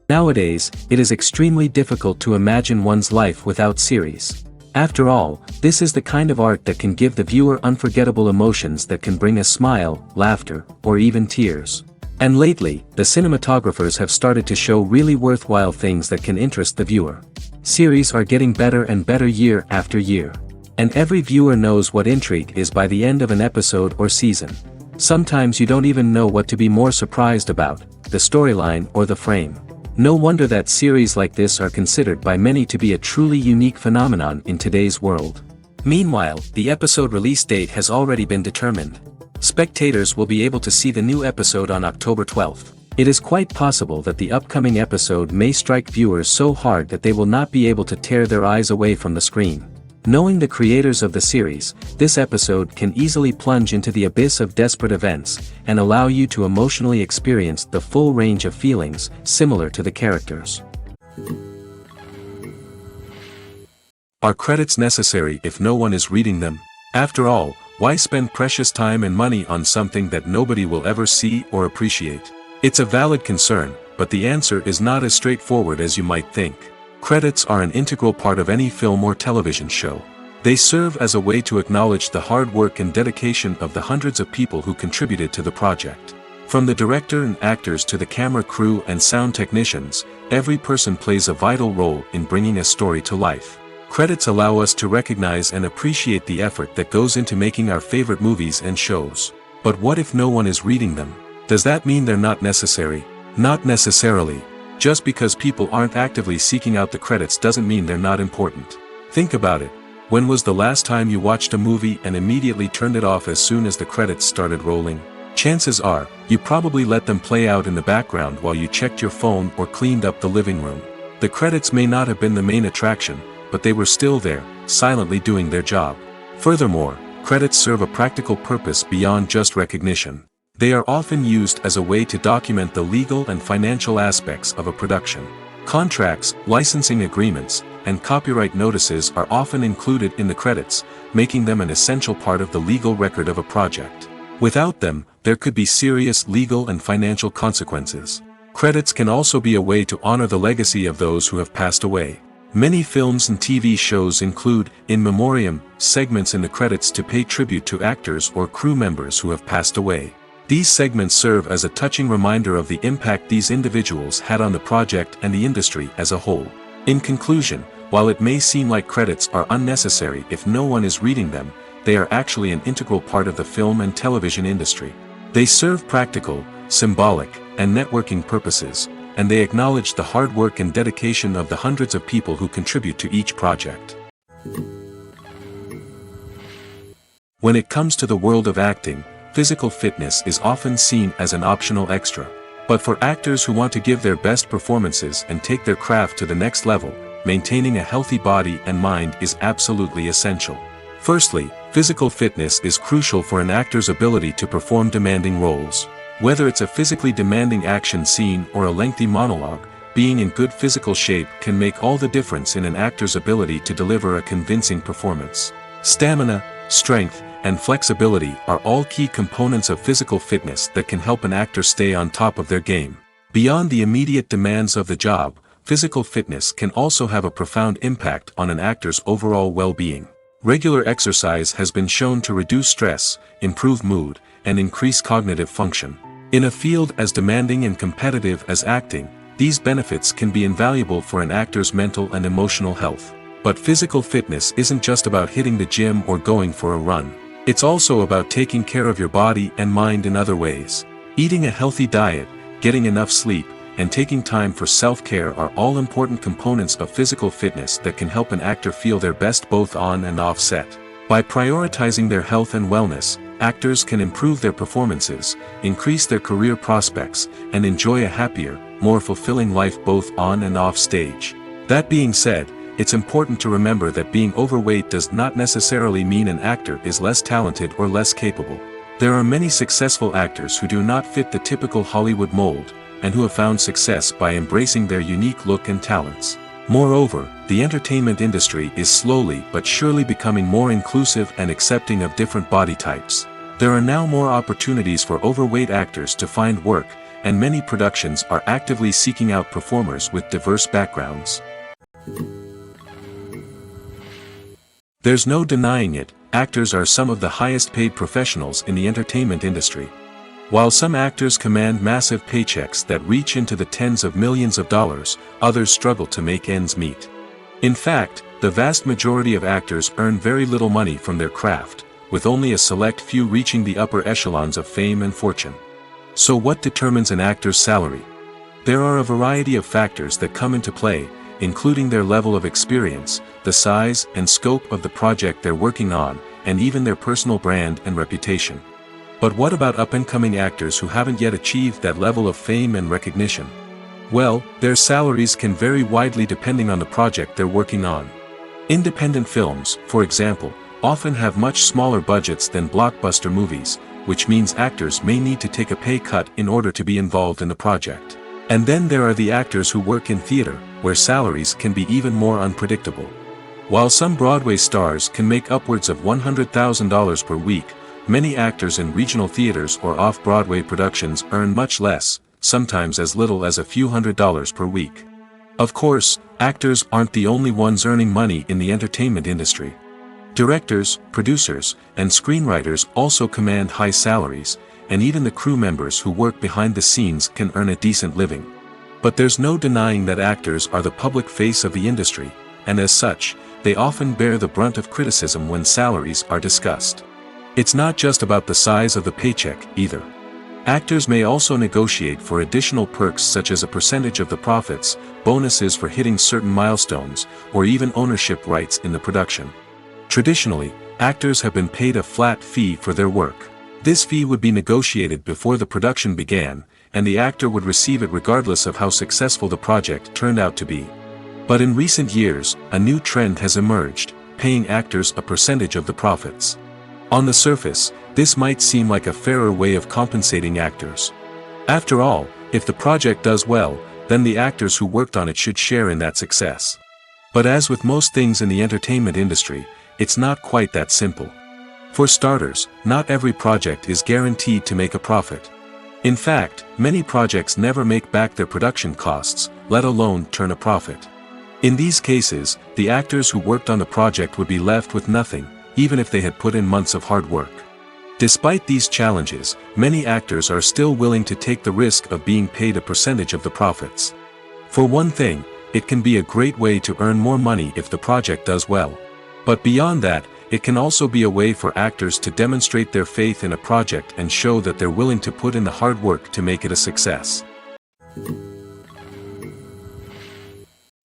Nowadays, it is extremely difficult to imagine one's life without series. After all, this is the kind of art that can give the viewer unforgettable emotions that can bring a smile, laughter, or even tears. And lately, the cinematographers have started to show really worthwhile things that can interest the viewer. Series are getting better and better year after year. And every viewer knows what intrigue is by the end of an episode or season. Sometimes you don't even know what to be more surprised about, the storyline or the frame. No wonder that series like this are considered by many to be a truly unique phenomenon in today's world. Meanwhile, the episode release date has already been determined. Spectators will be able to see the new episode on October 12th. It is quite possible that the upcoming episode may strike viewers so hard that they will not be able to tear their eyes away from the screen. Knowing the creators of the series, this episode can easily plunge into the abyss of desperate events, and allow you to emotionally experience the full range of feelings, similar to the characters. Are credits necessary if no one is reading them? After all, why spend precious time and money on something that nobody will ever see or appreciate? It's a valid concern, but the answer is not as straightforward as you might think. Credits are an integral part of any film or television show. They serve as a way to acknowledge the hard work and dedication of the hundreds of people who contributed to the project. From the director and actors to the camera crew and sound technicians, every person plays a vital role in bringing a story to life. Credits allow us to recognize and appreciate the effort that goes into making our favorite movies and shows. But what if no one is reading them? Does that mean they're not necessary? Not necessarily. Just because people aren't actively seeking out the credits doesn't mean they're not important. Think about it. When was the last time you watched a movie and immediately turned it off as soon as the credits started rolling? Chances are, you probably let them play out in the background while you checked your phone or cleaned up the living room. The credits may not have been the main attraction, but they were still there, silently doing their job. Furthermore, credits serve a practical purpose beyond just recognition. They are often used as a way to document the legal and financial aspects of a production. Contracts, licensing agreements, and copyright notices are often included in the credits, making them an essential part of the legal record of a project. Without them, there could be serious legal and financial consequences. Credits can also be a way to honor the legacy of those who have passed away. Many films and TV shows include, in memoriam, segments in the credits to pay tribute to actors or crew members who have passed away. These segments serve as a touching reminder of the impact these individuals had on the project and the industry as a whole. In conclusion, while it may seem like credits are unnecessary if no one is reading them, they are actually an integral part of the film and television industry. They serve practical, symbolic, and networking purposes, and they acknowledge the hard work and dedication of the hundreds of people who contribute to each project. When it comes to the world of acting, physical fitness is often seen as an optional extra. But for actors who want to give their best performances and take their craft to the next level, maintaining a healthy body and mind is absolutely essential. Firstly, physical fitness is crucial for an actor's ability to perform demanding roles. Whether it's a physically demanding action scene or a lengthy monologue, being in good physical shape can make all the difference in an actor's ability to deliver a convincing performance. Stamina, strength, and flexibility are all key components of physical fitness that can help an actor stay on top of their game. Beyond the immediate demands of the job, physical fitness can also have a profound impact on an actor's overall well-being. Regular exercise has been shown to reduce stress, improve mood, and increase cognitive function. In a field as demanding and competitive as acting, these benefits can be invaluable for an actor's mental and emotional health. But physical fitness isn't just about hitting the gym or going for a run. It's also about taking care of your body and mind in other ways. Eating a healthy diet, getting enough sleep, and taking time for self-care are all important components of physical fitness that can help an actor feel their best both on and off set. By prioritizing their health and wellness, actors can improve their performances, increase their career prospects, and enjoy a happier, more fulfilling life both on and off stage. That being said, it's important to remember that being overweight does not necessarily mean an actor is less talented or less capable. There are many successful actors who do not fit the typical Hollywood mold, and who have found success by embracing their unique look and talents. Moreover, the entertainment industry is slowly but surely becoming more inclusive and accepting of different body types. There are now more opportunities for overweight actors to find work, and many productions are actively seeking out performers with diverse backgrounds. There's no denying it, actors are some of the highest paid professionals in the entertainment industry. While some actors command massive paychecks that reach into the tens of millions of dollars, others struggle to make ends meet. In fact, the vast majority of actors earn very little money from their craft, with only a select few reaching the upper echelons of fame and fortune. So what determines an actor's salary? There are a variety of factors that come into play, including their level of experience, the size and scope of the project they're working on, and even their personal brand and reputation. But what about up-and-coming actors who haven't yet achieved that level of fame and recognition? Well, their salaries can vary widely depending on the project they're working on. Independent films, for example, often have much smaller budgets than blockbuster movies, which means actors may need to take a pay cut in order to be involved in the project. And then there are the actors who work in theater, where salaries can be even more unpredictable. While some Broadway stars can make upwards of $100,000 per week, many actors in regional theaters or off-Broadway productions earn much less, sometimes as little as a few $100s per week. Of course, actors aren't the only ones earning money in the entertainment industry. Directors, producers, and screenwriters also command high salaries, and even the crew members who work behind the scenes can earn a decent living. But there's no denying that actors are the public face of the industry, and as such, they often bear the brunt of criticism when salaries are discussed. It's not just about the size of the paycheck, either. Actors may also negotiate for additional perks such as a percentage of the profits, bonuses for hitting certain milestones, or even ownership rights in the production. Traditionally, actors have been paid a flat fee for their work. This fee would be negotiated before the production began, and the actor would receive it regardless of how successful the project turned out to be. But in recent years, a new trend has emerged, paying actors a percentage of the profits. On the surface, this might seem like a fairer way of compensating actors. After all, if the project does well, then the actors who worked on it should share in that success. But as with most things in the entertainment industry, it's not quite that simple. For starters, not every project is guaranteed to make a profit. In fact, many projects never make back their production costs, let alone turn a profit. In these cases, the actors who worked on the project would be left with nothing, even if they had put in months of hard work. Despite these challenges, many actors are still willing to take the risk of being paid a percentage of the profits. For one thing, it can be a great way to earn more money if the project does well. But beyond that, it can also be a way for actors to demonstrate their faith in a project and show that they're willing to put in the hard work to make it a success.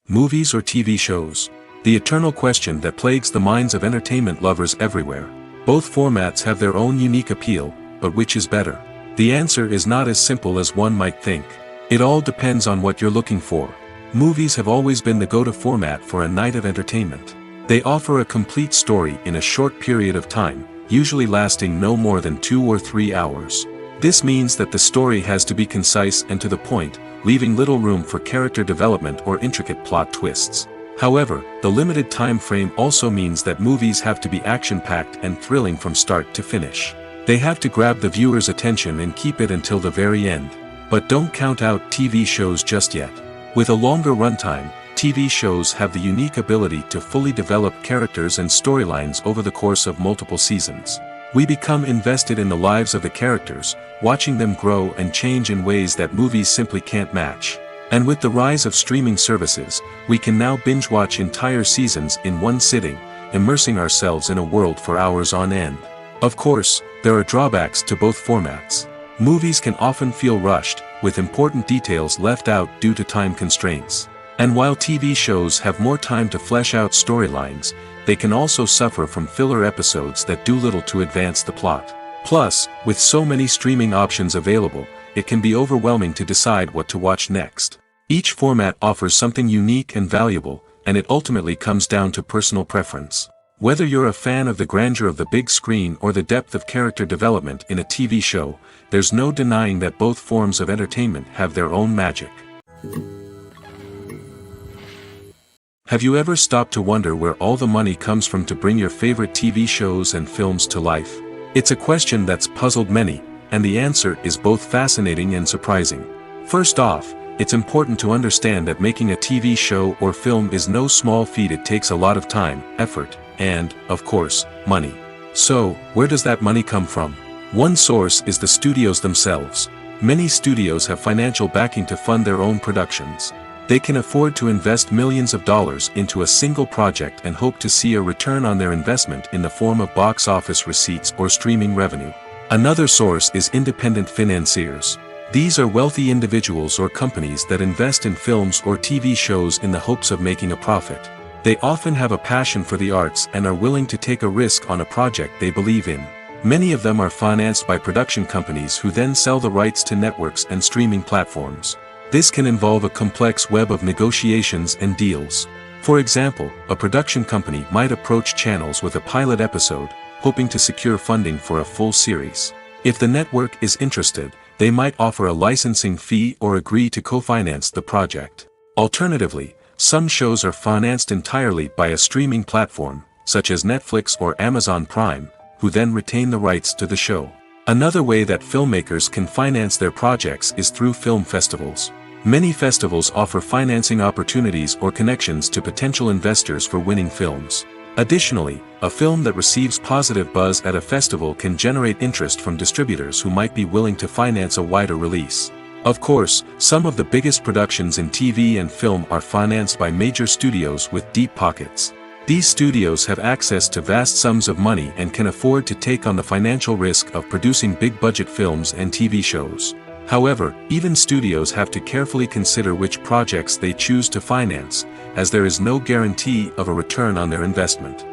Movies or TV shows? The eternal question that plagues the minds of entertainment lovers everywhere. Both formats have their own unique appeal, but which is better? The answer is not as simple as one might think. It all depends on what you're looking for. Movies have always been the go-to format for a night of entertainment. They offer a complete story in a short period of time, usually lasting no more than 2 or 3 hours. This means that the story has to be concise and to the point, leaving little room for character development or intricate plot twists. However, the limited time frame also means that movies have to be action-packed and thrilling from start to finish. They have to grab the viewer's attention and keep it until the very end. But don't count out TV shows just yet. With a longer runtime, TV shows have the unique ability to fully develop characters and storylines over the course of multiple seasons. We become invested in the lives of the characters, watching them grow and change in ways that movies simply can't match. And with the rise of streaming services, we can now binge-watch entire seasons in one sitting, immersing ourselves in a world for hours on end. Of course, there are drawbacks to both formats. Movies can often feel rushed, with important details left out due to time constraints. And while TV shows have more time to flesh out storylines, they can also suffer from filler episodes that do little to advance the plot. Plus, with so many streaming options available, it can be overwhelming to decide what to watch next. Each format offers something unique and valuable, and it ultimately comes down to personal preference. Whether you're a fan of the grandeur of the big screen or the depth of character development in a TV show, there's no denying that both forms of entertainment have their own magic. Have you ever stopped to wonder where all the money comes from to bring your favorite TV shows and films to life? It's a question that's puzzled many, And the answer is both fascinating and surprising. First off, it's important to understand that making a TV show or film is no small feat. It takes a lot of time, effort, and, of course, money. So, where does that money come from? One source is the studios themselves. Many studios have financial backing to fund their own productions. They can afford to invest millions of dollars into a single project and hope to see a return on their investment in the form of box office receipts or streaming revenue. Another source is independent financiers. These are wealthy individuals or companies that invest in films or TV shows in the hopes of making a profit. They often have a passion for the arts and are willing to take a risk on a project they believe in. Many of them are financed by production companies who then sell the rights to networks and streaming platforms. This can involve a complex web of negotiations and deals. For example, a production company might approach channels with a pilot episode, hoping to secure funding for a full series. If the network is interested, they might offer a licensing fee or agree to co-finance the project. Alternatively, some shows are financed entirely by a streaming platform, such as Netflix or Amazon Prime, who then retain the rights to the show. Another way that filmmakers can finance their projects is through film festivals. Many festivals offer financing opportunities or connections to potential investors for winning films. Additionally, a film that receives positive buzz at a festival can generate interest from distributors who might be willing to finance a wider release. Of course, some of the biggest productions in TV and film are financed by major studios with deep pockets. These studios have access to vast sums of money and can afford to take on the financial risk of producing big-budget films and TV shows. However, even studios have to carefully consider which projects they choose to finance, as there is no guarantee of a return on their investment.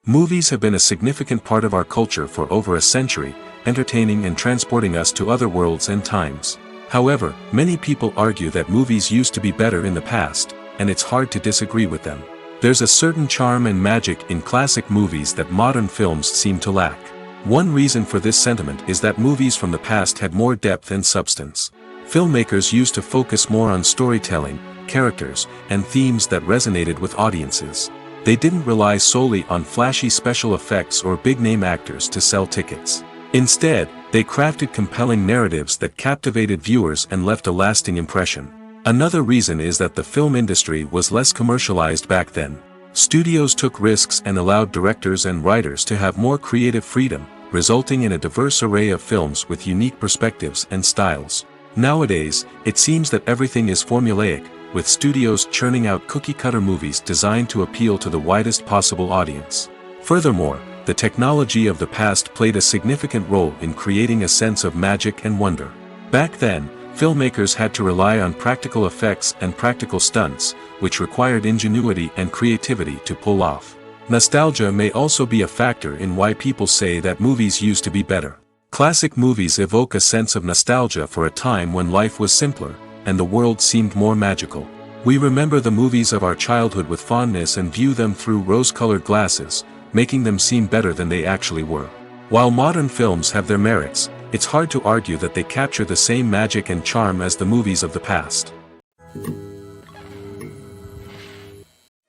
Movies have been a significant part of our culture for over a century, entertaining and transporting us to other worlds and times. However, many people argue that movies used to be better in the past, and it's hard to disagree with them. There's a certain charm and magic in classic movies that modern films seem to lack. One reason for this sentiment is that movies from the past had more depth and substance. Filmmakers used to focus more on storytelling, characters, and themes that resonated with audiences. They didn't rely solely on flashy special effects or big-name actors to sell tickets. Instead, they crafted compelling narratives that captivated viewers and left a lasting impression. Another reason is that the film industry was less commercialized back then. Studios took risks and allowed directors and writers to have more creative freedom, resulting in a diverse array of films with unique perspectives and styles. Nowadays, it seems that everything is formulaic, with studios churning out cookie-cutter movies designed to appeal to the widest possible audience. Furthermore, the technology of the past played a significant role in creating a sense of magic and wonder. Back then, filmmakers had to rely on practical effects and practical stunts, which required ingenuity and creativity to pull off. Nostalgia may also be a factor in why people say that movies used to be better. Classic movies evoke a sense of nostalgia for a time when life was simpler, and the world seemed more magical. We remember the movies of our childhood with fondness and view them through rose-colored glasses, making them seem better than they actually were. While modern films have their merits, it's hard to argue that they capture the same magic and charm as the movies of the past.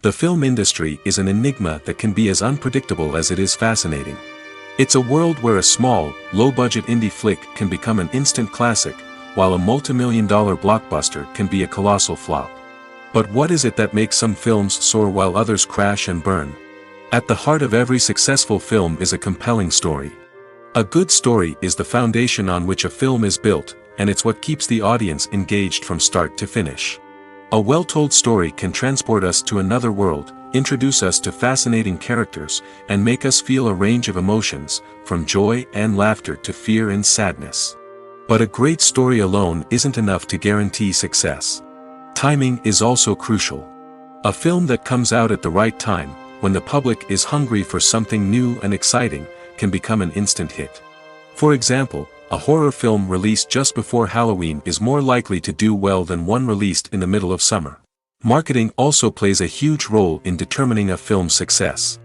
The film industry is an enigma that can be as unpredictable as it is fascinating. It's a world where a small, low-budget indie flick can become an instant classic, while a multi-million-dollar blockbuster can be a colossal flop. But what is it that makes some films soar while others crash and burn? At the heart of every successful film is a compelling story. A good story is the foundation on which a film is built, and it's what keeps the audience engaged from start to finish. A well-told story can transport us to another world, introduce us to fascinating characters, and make us feel a range of emotions, from joy and laughter to fear and sadness. But a great story alone isn't enough to guarantee success. Timing is also crucial. A film that comes out at the right time, when the public is hungry for something new and exciting, can become an instant hit. For example, a horror film released just before Halloween is more likely to do well than one released in the middle of summer. Marketing also plays a huge role in determining a film's success.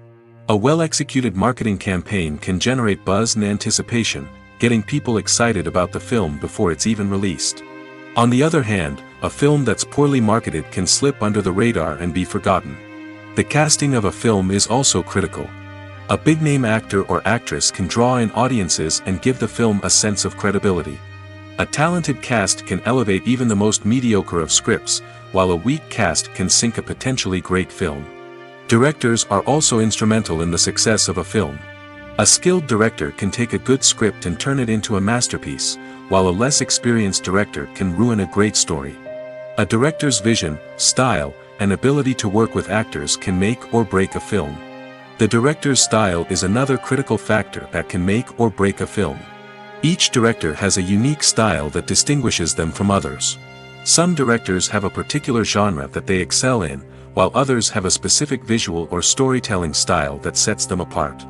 A well-executed marketing campaign can generate buzz and anticipation, getting people excited about the film before it's even released. On the other hand, a film that's poorly marketed can slip under the radar and be forgotten. The casting of a film is also critical. A big-name actor or actress can draw in audiences and give the film a sense of credibility. A talented cast can elevate even the most mediocre of scripts, while a weak cast can sink a potentially great film. Directors are also instrumental in the success of a film. A skilled director can take a good script and turn it into a masterpiece, while a less experienced director can ruin a great story. A director's vision, style, and ability to work with actors can make or break a film. The director's style is another critical factor that can make or break a film. Each director has a unique style that distinguishes them from others. Some directors have a particular genre that they excel in, while others have a specific visual or storytelling style that sets them apart.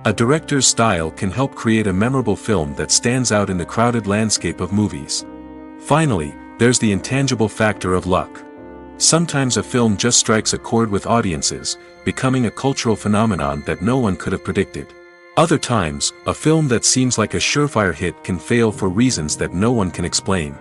A director's style can help create a memorable film that stands out in the crowded landscape of movies. Finally, there's the intangible factor of luck. Sometimes a film just strikes a chord with audiences, becoming a cultural phenomenon that no one could have predicted. Other times, a film that seems like a surefire hit can fail for reasons that no one can explain.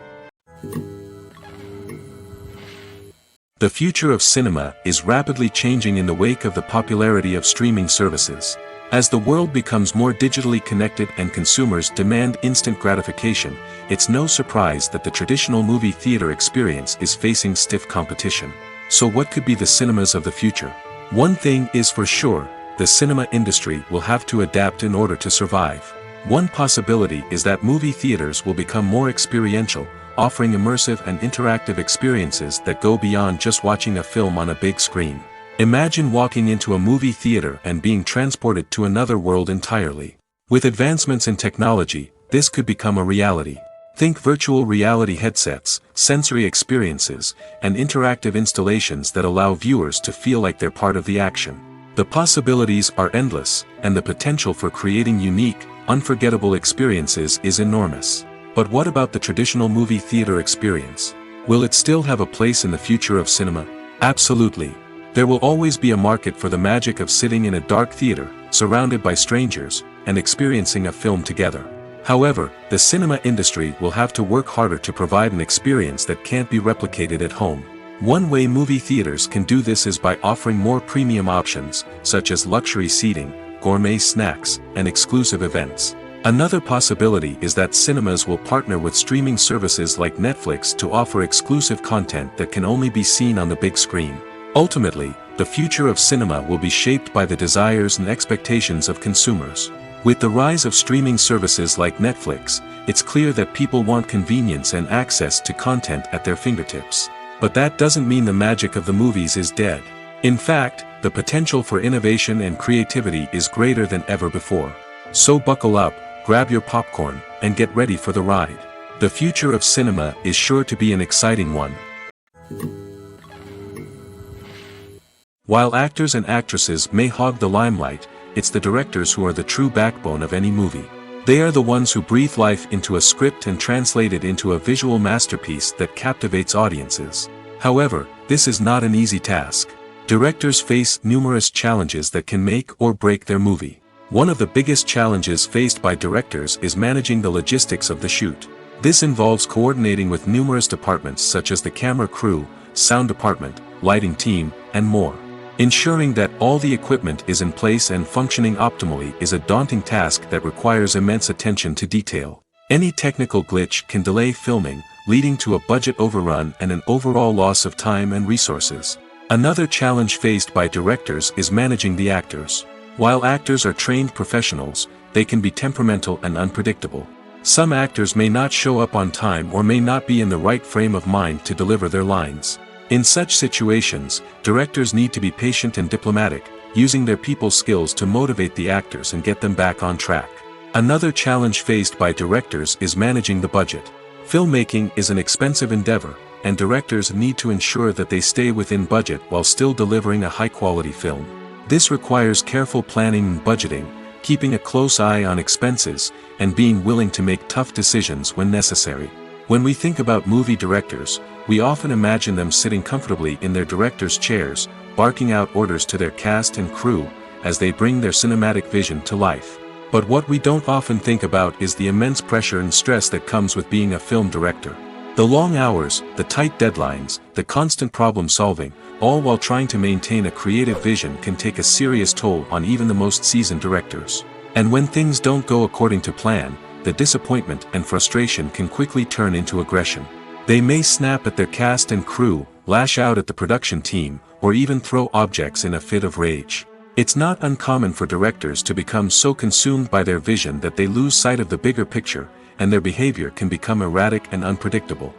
The future of cinema is rapidly changing in the wake of the popularity of streaming services. As the world becomes more digitally connected and consumers demand instant gratification, it's no surprise that the traditional movie theater experience is facing stiff competition. So what could be the cinemas of the future? One thing is for sure, the cinema industry will have to adapt in order to survive. One possibility is that movie theaters will become more experiential, offering immersive and interactive experiences that go beyond just watching a film on a big screen. Imagine walking into a movie theater and being transported to another world entirely. With advancements in technology, this could become a reality. Think virtual reality headsets, sensory experiences, and interactive installations that allow viewers to feel like they're part of the action. The possibilities are endless, and the potential for creating unique, unforgettable experiences is enormous. But what about the traditional movie theater experience? Will it still have a place in the future of cinema? Absolutely. There will always be a market for the magic of sitting in a dark theater, surrounded by strangers, and experiencing a film together. However, the cinema industry will have to work harder to provide an experience that can't be replicated at home. One way movie theaters can do this is by offering more premium options, such as luxury seating, gourmet snacks, and exclusive events. Another possibility is that cinemas will partner with streaming services like Netflix to offer exclusive content that can only be seen on the big screen. Ultimately, the future of cinema will be shaped by the desires and expectations of consumers. With the rise of streaming services like Netflix, it's clear that people want convenience and access to content at their fingertips. But that doesn't mean the magic of the movies is dead. In fact, the potential for innovation and creativity is greater than ever before. So buckle up, grab your popcorn, and get ready for the ride. The future of cinema is sure to be an exciting one. While actors and actresses may hog the limelight, it's the directors who are the true backbone of any movie. They are the ones who breathe life into a script and translate it into a visual masterpiece that captivates audiences. However, this is not an easy task. Directors face numerous challenges that can make or break their movie. One of the biggest challenges faced by directors is managing the logistics of the shoot. This involves coordinating with numerous departments such as the camera crew, sound department, lighting team, and more. Ensuring that all the equipment is in place and functioning optimally is a daunting task that requires immense attention to detail. Any technical glitch can delay filming, leading to a budget overrun and an overall loss of time and resources. Another challenge faced by directors is managing the actors. While actors are trained professionals, they can be temperamental and unpredictable. Some actors may not show up on time or may not be in the right frame of mind to deliver their lines. In such situations, directors need to be patient and diplomatic, using their people skills to motivate the actors and get them back on track. Another challenge faced by directors is managing the budget. Filmmaking is an expensive endeavor, and directors need to ensure that they stay within budget while still delivering a high-quality film. This requires careful planning and budgeting, keeping a close eye on expenses, and being willing to make tough decisions when necessary. When we think about movie directors, we often imagine them sitting comfortably in their director's chairs, barking out orders to their cast and crew, as they bring their cinematic vision to life. But what we don't often think about is the immense pressure and stress that comes with being a film director. The long hours, the tight deadlines, the constant problem solving, all while trying to maintain a creative vision can take a serious toll on even the most seasoned directors. And when things don't go according to plan, the disappointment and frustration can quickly turn into aggression. They may snap at their cast and crew, lash out at the production team, or even throw objects in a fit of rage. It's not uncommon for directors to become so consumed by their vision that they lose sight of the bigger picture, and their behavior can become erratic and unpredictable.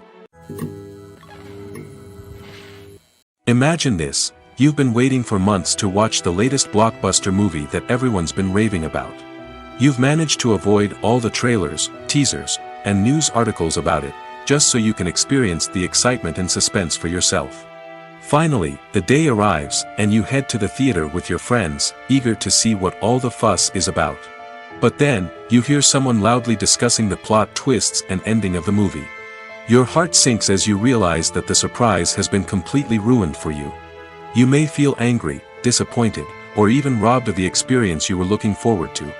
Imagine this: you've been waiting for months to watch the latest blockbuster movie that everyone's been raving about. You've managed to avoid all the trailers, teasers, and news articles about it, just so you can experience the excitement and suspense for yourself. Finally, the day arrives, and you head to the theater with your friends, eager to see what all the fuss is about. But then, you hear someone loudly discussing the plot twists and ending of the movie. Your heart sinks as you realize that the surprise has been completely ruined for you. You may feel angry, disappointed, or even robbed of the experience you were looking forward to.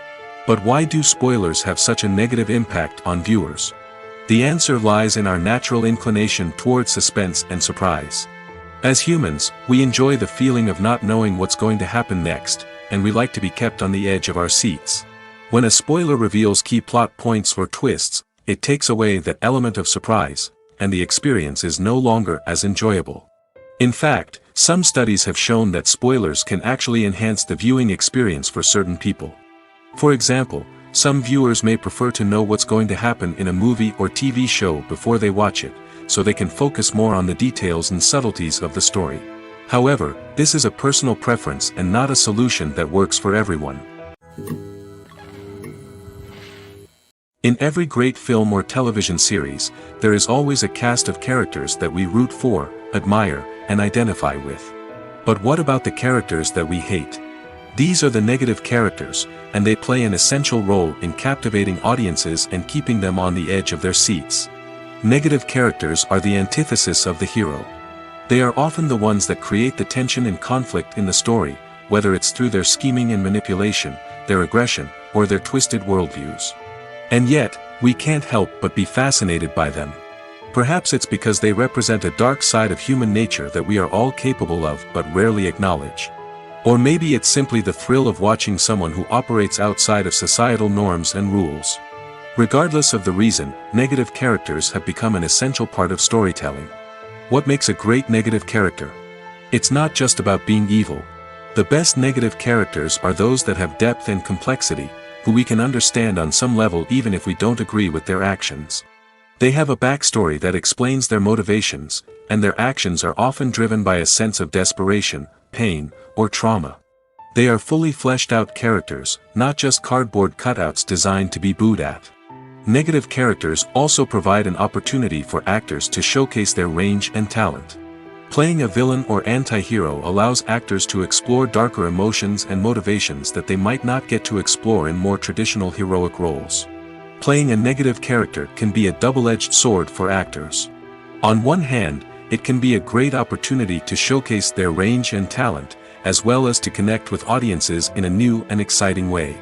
But why do spoilers have such a negative impact on viewers? The answer lies in our natural inclination toward suspense and surprise. As humans, we enjoy the feeling of not knowing what's going to happen next, and we like to be kept on the edge of our seats. When a spoiler reveals key plot points or twists, it takes away that element of surprise, and the experience is no longer as enjoyable. In fact, some studies have shown that spoilers can actually enhance the viewing experience for certain people. For example, some viewers may prefer to know what's going to happen in a movie or TV show before they watch it, so they can focus more on the details and subtleties of the story. However, this is a personal preference and not a solution that works for everyone. In every great film or television series, there is always a cast of characters that we root for, admire, and identify with. But what about the characters that we hate? These are the negative characters, and they play an essential role in captivating audiences and keeping them on the edge of their seats. Negative characters are the antithesis of the hero. They are often the ones that create the tension and conflict in the story, whether it's through their scheming and manipulation, their aggression, or their twisted worldviews. And yet, we can't help but be fascinated by them. Perhaps it's because they represent a dark side of human nature that we are all capable of but rarely acknowledge. Or maybe it's simply the thrill of watching someone who operates outside of societal norms and rules. Regardless of the reason, negative characters have become an essential part of storytelling. What makes a great negative character? It's not just about being evil. The best negative characters are those that have depth and complexity, who we can understand on some level even if we don't agree with their actions. They have a backstory that explains their motivations, and their actions are often driven by a sense of desperation, pain, or trauma. They are fully fleshed out characters, not just cardboard cutouts designed to be booed at. Negative characters also provide an opportunity for actors to showcase their range and talent. Playing a villain or anti-hero allows actors to explore darker emotions and motivations that they might not get to explore in more traditional heroic roles. Playing a negative character can be a double-edged sword for actors. On one hand, it can be a great opportunity to showcase their range and talent, as well as to connect with audiences in a new and exciting way.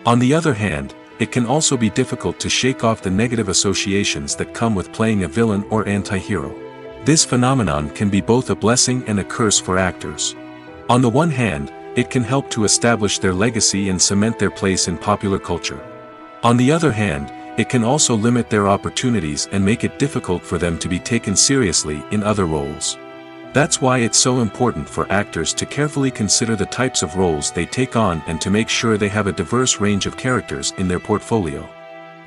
On the other hand, it can also be difficult to shake off the negative associations that come with playing a villain or anti-hero. This phenomenon can be both a blessing and a curse for actors. On the one hand, it can help to establish their legacy and cement their place in popular culture. On the other hand, it can also limit their opportunities and make it difficult for them to be taken seriously in other roles. That's why it's so important for actors to carefully consider the types of roles they take on and to make sure they have a diverse range of characters in their portfolio.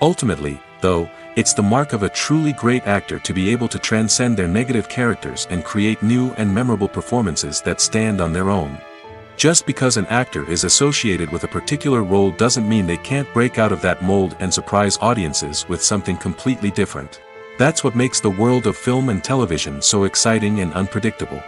Ultimately, though, it's the mark of a truly great actor to be able to transcend their negative characters and create new and memorable performances that stand on their own. Just because an actor is associated with a particular role doesn't mean they can't break out of that mold and surprise audiences with something completely different. That's what makes the world of film and television so exciting and unpredictable.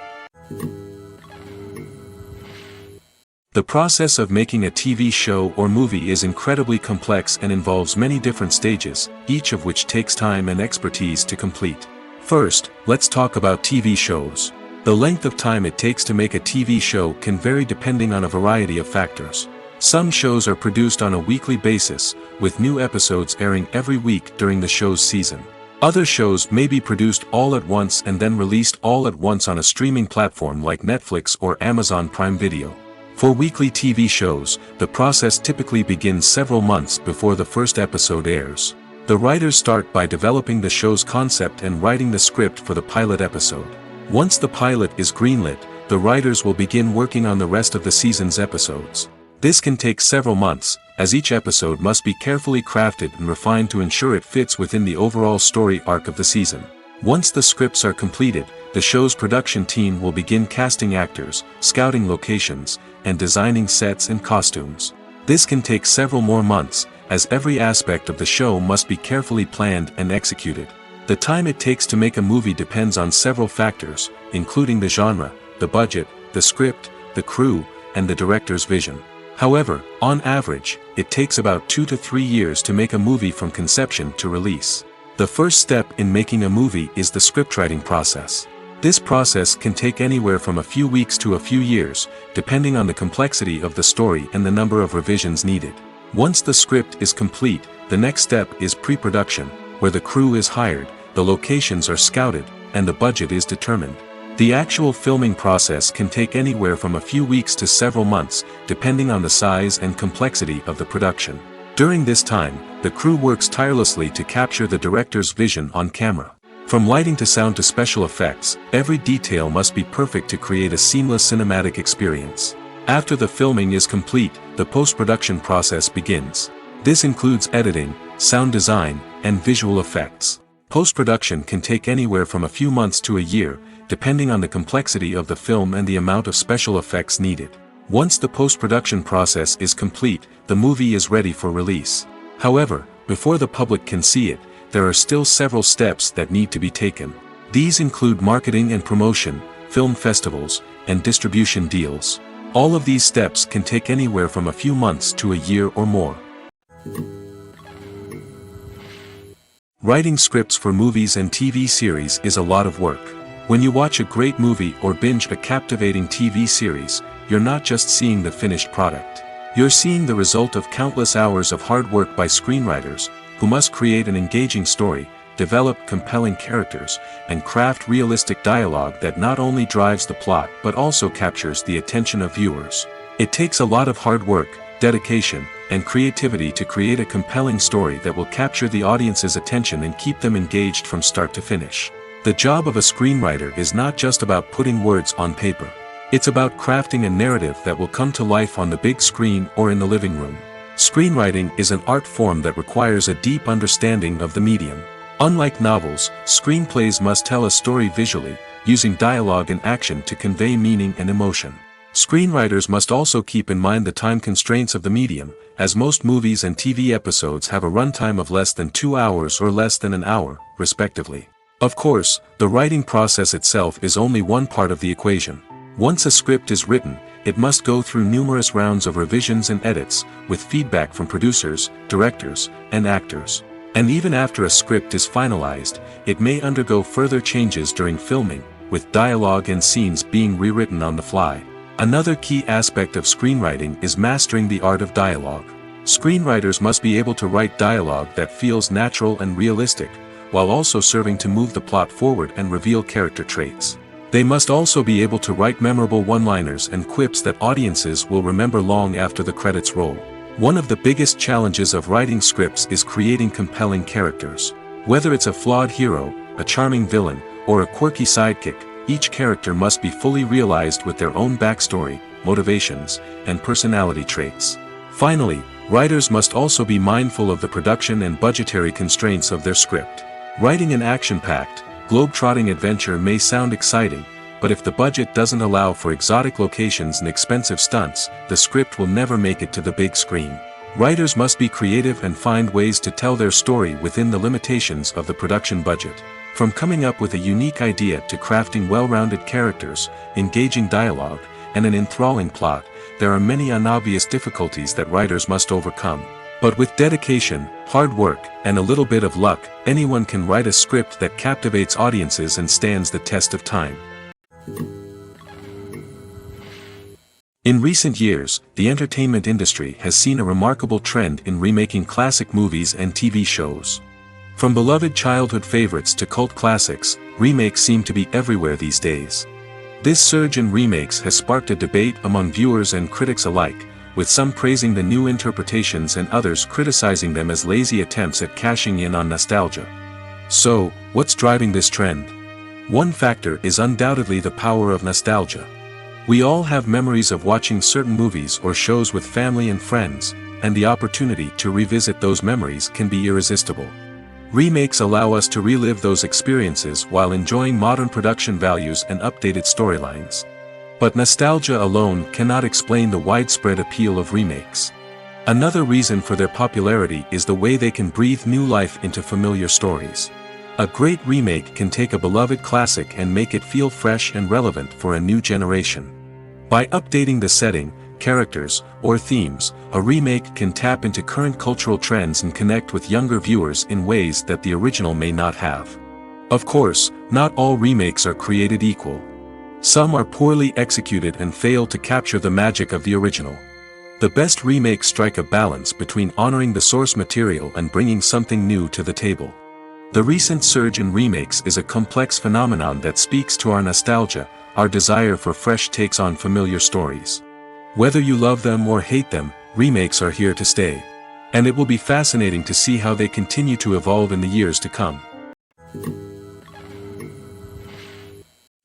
The process of making a TV show or movie is incredibly complex and involves many different stages, each of which takes time and expertise to complete. First, let's talk about TV shows. The length of time it takes to make a TV show can vary depending on a variety of factors. Some shows are produced on a weekly basis, with new episodes airing every week during the show's season. Other shows may be produced all at once and then released all at once on a streaming platform like Netflix or Amazon Prime Video. For weekly TV shows, the process typically begins several months before the first episode airs. The writers start by developing the show's concept and writing the script for the pilot episode. Once the pilot is greenlit, the writers will begin working on the rest of the season's episodes. This can take several months, as each episode must be carefully crafted and refined to ensure it fits within the overall story arc of the season. Once the scripts are completed, the show's production team will begin casting actors, scouting locations, and designing sets and costumes. This can take several more months, as every aspect of the show must be carefully planned and executed. The time it takes to make a movie depends on several factors, including the genre, the budget, the script, the crew, and the director's vision. However, on average, it takes about 2 to 3 years to make a movie from conception to release. The first step in making a movie is the scriptwriting process. This process can take anywhere from a few weeks to a few years, depending on the complexity of the story and the number of revisions needed. Once the script is complete, the next step is pre-production, where the crew is hired, the locations are scouted, and the budget is determined. The actual filming process can take anywhere from a few weeks to several months, depending on the size and complexity of the production. During this time, the crew works tirelessly to capture the director's vision on camera. From lighting to sound to special effects, every detail must be perfect to create a seamless cinematic experience. After the filming is complete, the post-production process begins. This includes editing, sound design, and visual effects. Post-production can take anywhere from a few months to a year, depending on the complexity of the film and the amount of special effects needed. Once the post-production process is complete, the movie is ready for release. However, before the public can see it, there are still several steps that need to be taken. These include marketing and promotion, film festivals, and distribution deals. All of these steps can take anywhere from a few months to a year or more. Writing scripts for movies and TV series is a lot of work. When you watch a great movie or binge a captivating TV series, you're not just seeing the finished product. You're seeing the result of countless hours of hard work by screenwriters, who must create an engaging story, develop compelling characters, and craft realistic dialogue that not only drives the plot but also captures the attention of viewers. It takes a lot of hard work, dedication, and creativity to create a compelling story that will capture the audience's attention and keep them engaged from start to finish. The job of a screenwriter is not just about putting words on paper. It's about crafting a narrative that will come to life on the big screen or in the living room. Screenwriting is an art form that requires a deep understanding of the medium. Unlike novels, screenplays must tell a story visually, using dialogue and action to convey meaning and emotion. Screenwriters must also keep in mind the time constraints of the medium, as most movies and TV episodes have a runtime of less than 2 hours or less than an hour, respectively. Of course, the writing process itself is only one part of the equation. Once a script is written, it must go through numerous rounds of revisions and edits, with feedback from producers, directors, and actors. And even after a script is finalized, it may undergo further changes during filming, with dialogue and scenes being rewritten on the fly. Another key aspect of screenwriting is mastering the art of dialogue. Screenwriters must be able to write dialogue that feels natural and realistic, while also serving to move the plot forward and reveal character traits. They must also be able to write memorable one-liners and quips that audiences will remember long after the credits roll. One of the biggest challenges of writing scripts is creating compelling characters. Whether it's a flawed hero, a charming villain, or a quirky sidekick, each character must be fully realized with their own backstory, motivations, and personality traits. Finally, writers must also be mindful of the production and budgetary constraints of their script. Writing an action-packed, globe-trotting adventure may sound exciting, but if the budget doesn't allow for exotic locations and expensive stunts, the script will never make it to the big screen. Writers must be creative and find ways to tell their story within the limitations of the production budget. From coming up with a unique idea to crafting well-rounded characters, engaging dialogue, and an enthralling plot, there are many unobvious difficulties that writers must overcome. But with dedication, hard work, and a little bit of luck, anyone can write a script that captivates audiences and stands the test of time. In recent years, the entertainment industry has seen a remarkable trend in remaking classic movies and TV shows. From beloved childhood favorites to cult classics, remakes seem to be everywhere these days. This surge in remakes has sparked a debate among viewers and critics alike, with some praising the new interpretations and others criticizing them as lazy attempts at cashing in on nostalgia. So, what's driving this trend? One factor is undoubtedly the power of nostalgia. We all have memories of watching certain movies or shows with family and friends, and the opportunity to revisit those memories can be irresistible. Remakes allow us to relive those experiences while enjoying modern production values and updated storylines. But nostalgia alone cannot explain the widespread appeal of remakes. Another reason for their popularity is the way they can breathe new life into familiar stories. A great remake can take a beloved classic and make it feel fresh and relevant for a new generation. By updating the setting, characters, or themes, a remake can tap into current cultural trends and connect with younger viewers in ways that the original may not have. Of course, not all remakes are created equal. Some are poorly executed and fail to capture the magic of the original. The best remakes strike a balance between honoring the source material and bringing something new to the table. The recent surge in remakes is a complex phenomenon that speaks to our nostalgia, our desire for fresh takes on familiar stories. Whether you love them or hate them, remakes are here to stay. And it will be fascinating to see how they continue to evolve in the years to come.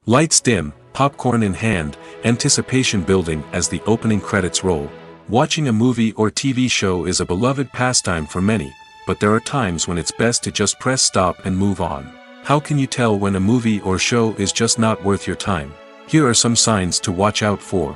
Lights dim, popcorn in hand, anticipation building as the opening credits roll. Watching a movie or TV show is a beloved pastime for many, but there are times when it's best to just press stop and move on. How can you tell when a movie or show is just not worth your time? Here are some signs to watch out for.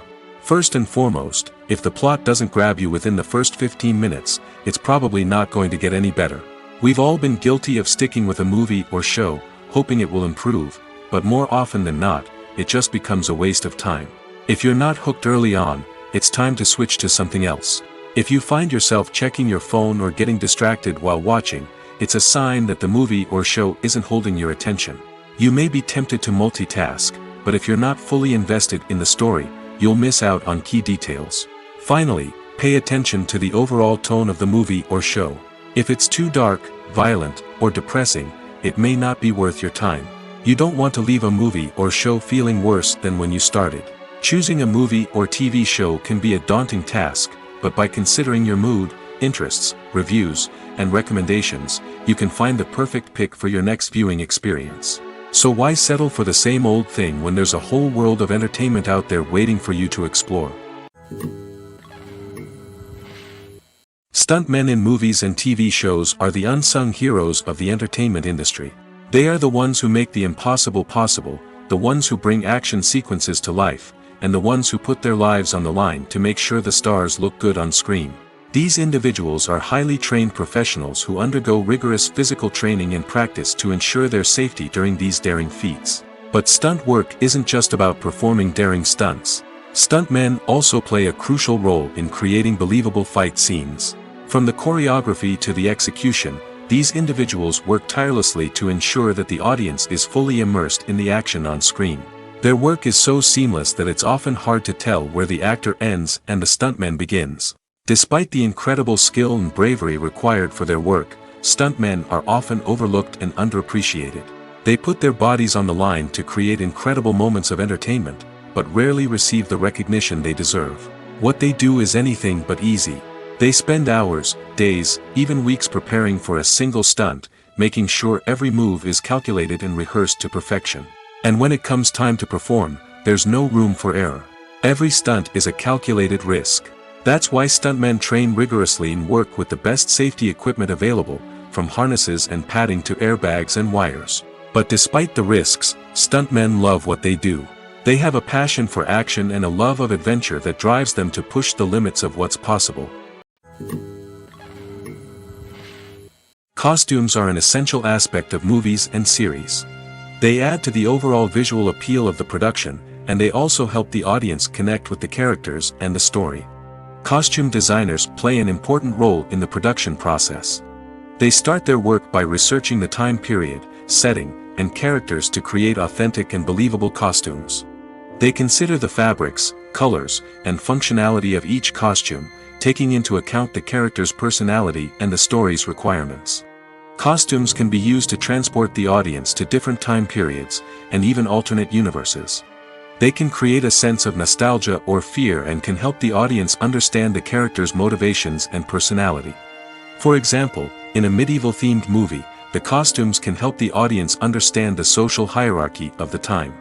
First and foremost, if the plot doesn't grab you within the first 15 minutes, it's probably not going to get any better. We've all been guilty of sticking with a movie or show, hoping it will improve, but more often than not, it just becomes a waste of time. If you're not hooked early on, it's time to switch to something else. If you find yourself checking your phone or getting distracted while watching, it's a sign that the movie or show isn't holding your attention. You may be tempted to multitask, but if you're not fully invested in the story, you'll miss out on key details. Finally, pay attention to the overall tone of the movie or show. If it's too dark, violent, or depressing, it may not be worth your time. You don't want to leave a movie or show feeling worse than when you started. Choosing a movie or TV show can be a daunting task, but by considering your mood, interests, reviews, and recommendations, you can find the perfect pick for your next viewing experience. So why settle for the same old thing when there's a whole world of entertainment out there waiting for you to explore? Stuntmen in movies and TV shows are the unsung heroes of the entertainment industry. They are the ones who make the impossible possible, the ones who bring action sequences to life, and the ones who put their lives on the line to make sure the stars look good on screen. These individuals are highly trained professionals who undergo rigorous physical training and practice to ensure their safety during these daring feats. But stunt work isn't just about performing daring stunts. Stuntmen also play a crucial role in creating believable fight scenes. From the choreography to the execution, these individuals work tirelessly to ensure that the audience is fully immersed in the action on screen. Their work is so seamless that it's often hard to tell where the actor ends and the stuntman begins. Despite the incredible skill and bravery required for their work, stuntmen are often overlooked and underappreciated. They put their bodies on the line to create incredible moments of entertainment, but rarely receive the recognition they deserve. What they do is anything but easy. They spend hours, days, even weeks preparing for a single stunt, making sure every move is calculated and rehearsed to perfection. And when it comes time to perform, there's no room for error. Every stunt is a calculated risk. That's why stuntmen train rigorously and work with the best safety equipment available, from harnesses and padding to airbags and wires. But despite the risks, stuntmen love what they do. They have a passion for action and a love of adventure that drives them to push the limits of what's possible. Costumes are an essential aspect of movies and series. They add to the overall visual appeal of the production, and they also help the audience connect with the characters and the story. Costume designers play an important role in the production process. They start their work by researching the time period, setting, and characters to create authentic and believable costumes. They consider the fabrics, colors, and functionality of each costume, taking into account the character's personality and the story's requirements. Costumes can be used to transport the audience to different time periods, and even alternate universes. They can create a sense of nostalgia or fear and can help the audience understand the character's motivations and personality. For example, in a medieval-themed movie, the costumes can help the audience understand the social hierarchy of the time.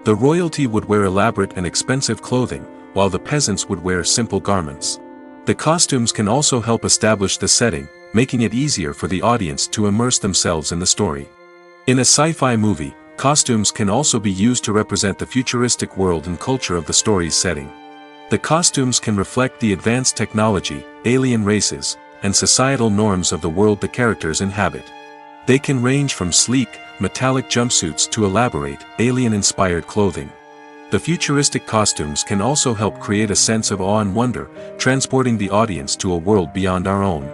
The royalty would wear elaborate and expensive clothing, while the peasants would wear simple garments. The costumes can also help establish the setting, making it easier for the audience to immerse themselves in the story. In a sci-fi movie, costumes can also be used to represent the futuristic world and culture of the story's setting. The costumes can reflect the advanced technology, alien races, and societal norms of the world the characters inhabit. They can range from sleek, metallic jumpsuits to elaborate, alien-inspired clothing. The futuristic costumes can also help create a sense of awe and wonder, transporting the audience to a world beyond our own.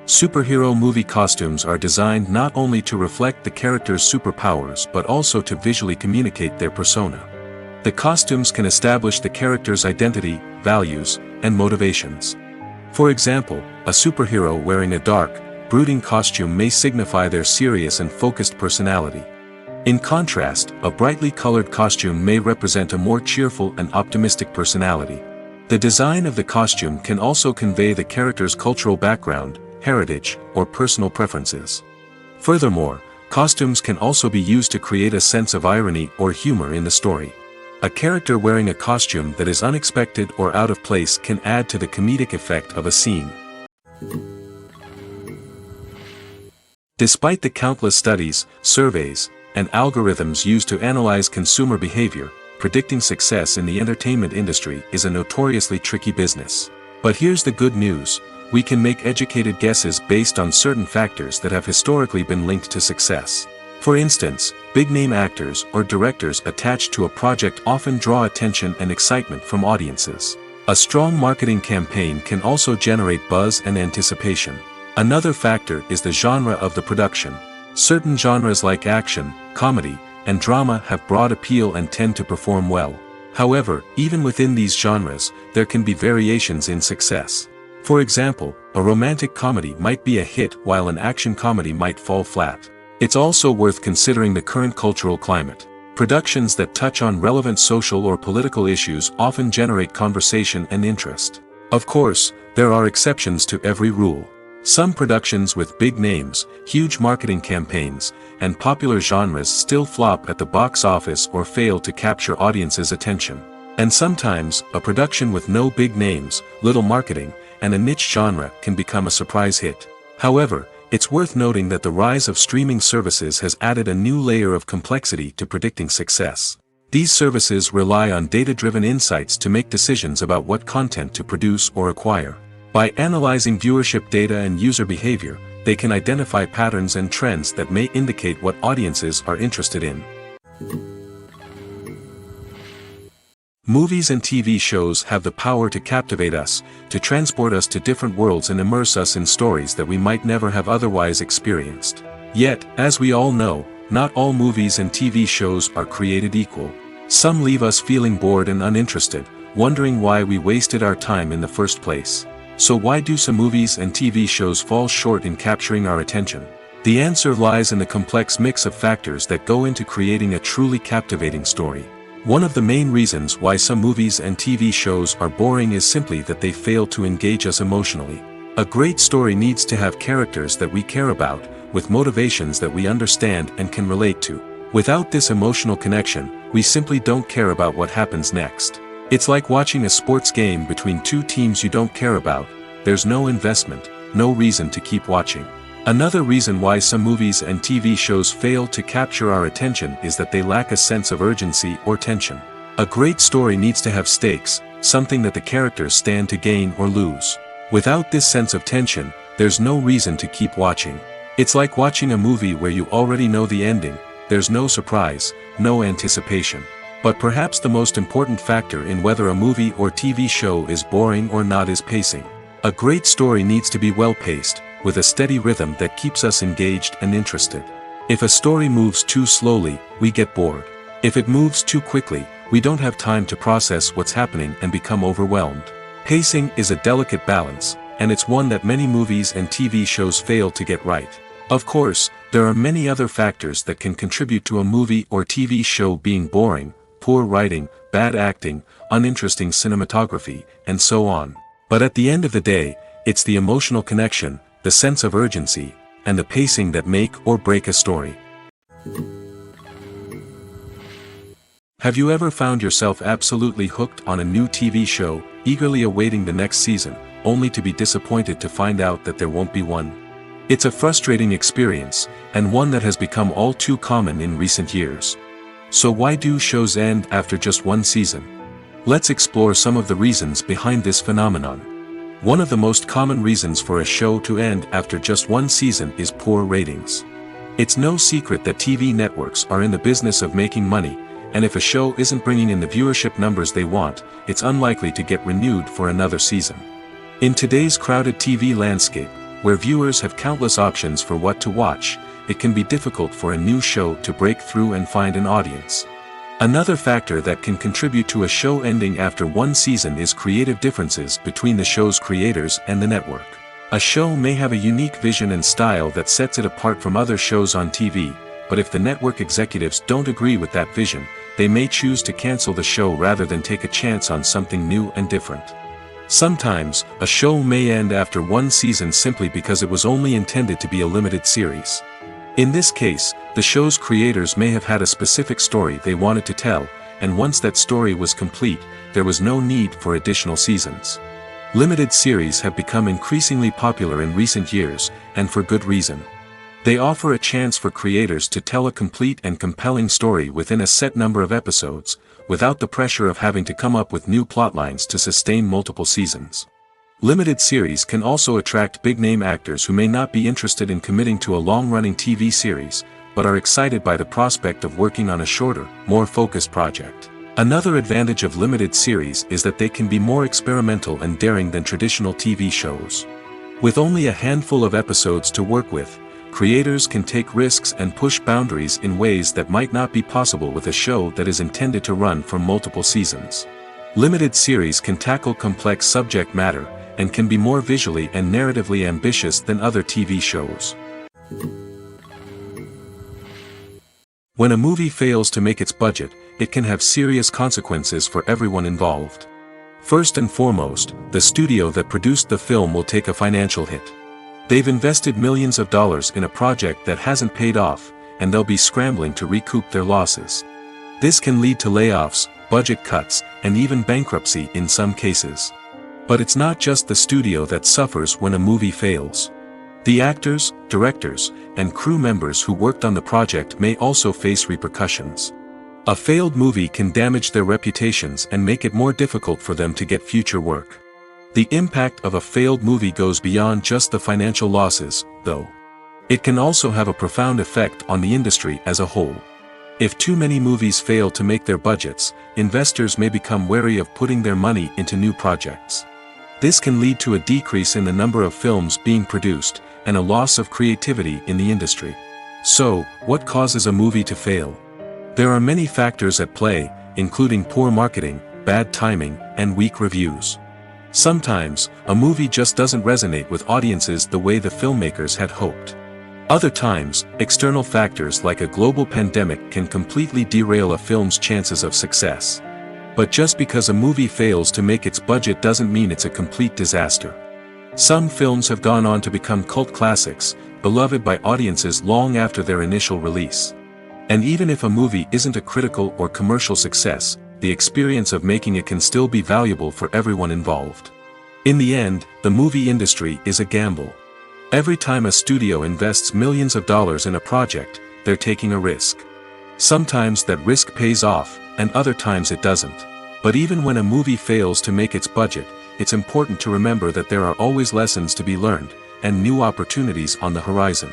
Superhero movie costumes are designed not only to reflect the character's superpowers but also to visually communicate their persona. The costumes can establish the character's identity, values, and motivations. For example, a superhero wearing a dark, brooding costume may signify their serious and focused personality. In contrast, a brightly colored costume may represent a more cheerful and optimistic personality. The design of the costume can also convey the character's cultural background, heritage, or personal preferences. Furthermore, costumes can also be used to create a sense of irony or humor in the story. A character wearing a costume that is unexpected or out of place can add to the comedic effect of a scene. Despite the countless studies, surveys, and algorithms used to analyze consumer behavior, predicting success in the entertainment industry is a notoriously tricky business. But here's the good news: we can make educated guesses based on certain factors that have historically been linked to success. For instance, big-name actors or directors attached to a project often draw attention and excitement from audiences. A strong marketing campaign can also generate buzz and anticipation. Another factor is the genre of the production. Certain genres like action, comedy, and drama have broad appeal and tend to perform well. However, even within these genres, there can be variations in success. For example, a romantic comedy might be a hit while an action comedy might fall flat. It's also worth considering the current cultural climate. Productions that touch on relevant social or political issues often generate conversation and interest. Of course, there are exceptions to every rule. Some productions with big names, huge marketing campaigns, and popular genres still flop at the box office or fail to capture audiences' attention. And sometimes, a production with no big names, little marketing, and a niche genre can become a surprise hit. However, it's worth noting that the rise of streaming services has added a new layer of complexity to predicting success. These services rely on data-driven insights to make decisions about what content to produce or acquire. By analyzing viewership data and user behavior, they can identify patterns and trends that may indicate what audiences are interested in. Movies and TV shows have the power to captivate us, to transport us to different worlds and immerse us in stories that we might never have otherwise experienced. Yet, as we all know, not all movies and TV shows are created equal. Some leave us feeling bored and uninterested, wondering why we wasted our time in the first place. So why do some movies and TV shows fall short in capturing our attention? The answer lies in the complex mix of factors that go into creating a truly captivating story. One of the main reasons why some movies and TV shows are boring is simply that they fail to engage us emotionally. A great story needs to have characters that we care about, with motivations that we understand and can relate to. Without this emotional connection, we simply don't care about what happens next. It's like watching a sports game between two teams you don't care about. There's no investment, no reason to keep watching. Another reason why some movies and TV shows fail to capture our attention is that they lack a sense of urgency or tension. A great story needs to have stakes, something that the characters stand to gain or lose. Without this sense of tension, there's no reason to keep watching. It's like watching a movie where you already know the ending. There's no surprise, no anticipation. But perhaps the most important factor in whether a movie or TV show is boring or not is pacing. A great story needs to be well-paced, with a steady rhythm that keeps us engaged and interested. If a story moves too slowly, we get bored. If it moves too quickly, we don't have time to process what's happening and become overwhelmed. Pacing is a delicate balance, and it's one that many movies and TV shows fail to get right. Of course, there are many other factors that can contribute to a movie or TV show being boring: poor writing, bad acting, uninteresting cinematography, and so on. But at the end of the day, it's the emotional connection, the sense of urgency, and the pacing that make or break a story. Have you ever found yourself absolutely hooked on a new TV show, eagerly awaiting the next season, only to be disappointed to find out that there won't be one? It's a frustrating experience, and one that has become all too common in recent years. So why do shows end after just one season? Let's explore some of the reasons behind this phenomenon. One of the most common reasons for a show to end after just one season is poor ratings. It's no secret that TV networks are in the business of making money, and if a show isn't bringing in the viewership numbers they want, it's unlikely to get renewed for another season. In today's crowded TV landscape, where viewers have countless options for what to watch, it can be difficult for a new show to break through and find an audience. Another factor that can contribute to a show ending after one season is creative differences between the show's creators and the network. A show may have a unique vision and style that sets it apart from other shows on TV, but if the network executives don't agree with that vision, they may choose to cancel the show rather than take a chance on something new and different. Sometimes, a show may end after one season simply because it was only intended to be a limited series. In this case, the show's creators may have had a specific story they wanted to tell, and once that story was complete, there was no need for additional seasons. Limited series have become increasingly popular in recent years, and for good reason. They offer a chance for creators to tell a complete and compelling story within a set number of episodes, without the pressure of having to come up with new plotlines to sustain multiple seasons. Limited series can also attract big-name actors who may not be interested in committing to a long-running TV series, but are excited by the prospect of working on a shorter, more focused project. Another advantage of limited series is that they can be more experimental and daring than traditional TV shows. With only a handful of episodes to work with, creators can take risks and push boundaries in ways that might not be possible with a show that is intended to run for multiple seasons. Limited series can tackle complex subject matter, and can be more visually and narratively ambitious than other TV shows. When a movie fails to make its budget, it can have serious consequences for everyone involved. First and foremost, the studio that produced the film will take a financial hit. They've invested millions of dollars in a project that hasn't paid off, and they'll be scrambling to recoup their losses. This can lead to layoffs, budget cuts, and even bankruptcy in some cases. But it's not just the studio that suffers when a movie fails. The actors, directors, and crew members who worked on the project may also face repercussions. A failed movie can damage their reputations and make it more difficult for them to get future work. The impact of a failed movie goes beyond just the financial losses, though. It can also have a profound effect on the industry as a whole. If too many movies fail to make their budgets, investors may become wary of putting their money into new projects. This can lead to a decrease in the number of films being produced, and a loss of creativity in the industry. So, what causes a movie to fail? There are many factors at play, including poor marketing, bad timing, and weak reviews. Sometimes, a movie just doesn't resonate with audiences the way the filmmakers had hoped. Other times, external factors like a global pandemic can completely derail a film's chances of success. But just because a movie fails to make its budget doesn't mean it's a complete disaster. Some films have gone on to become cult classics, beloved by audiences long after their initial release. And even if a movie isn't a critical or commercial success, the experience of making it can still be valuable for everyone involved. In the end, the movie industry is a gamble. Every time a studio invests millions of dollars in a project, they're taking a risk. Sometimes that risk pays off, and other times it doesn't. But even when a movie fails to make its budget, it's important to remember that there are always lessons to be learned, and new opportunities on the horizon.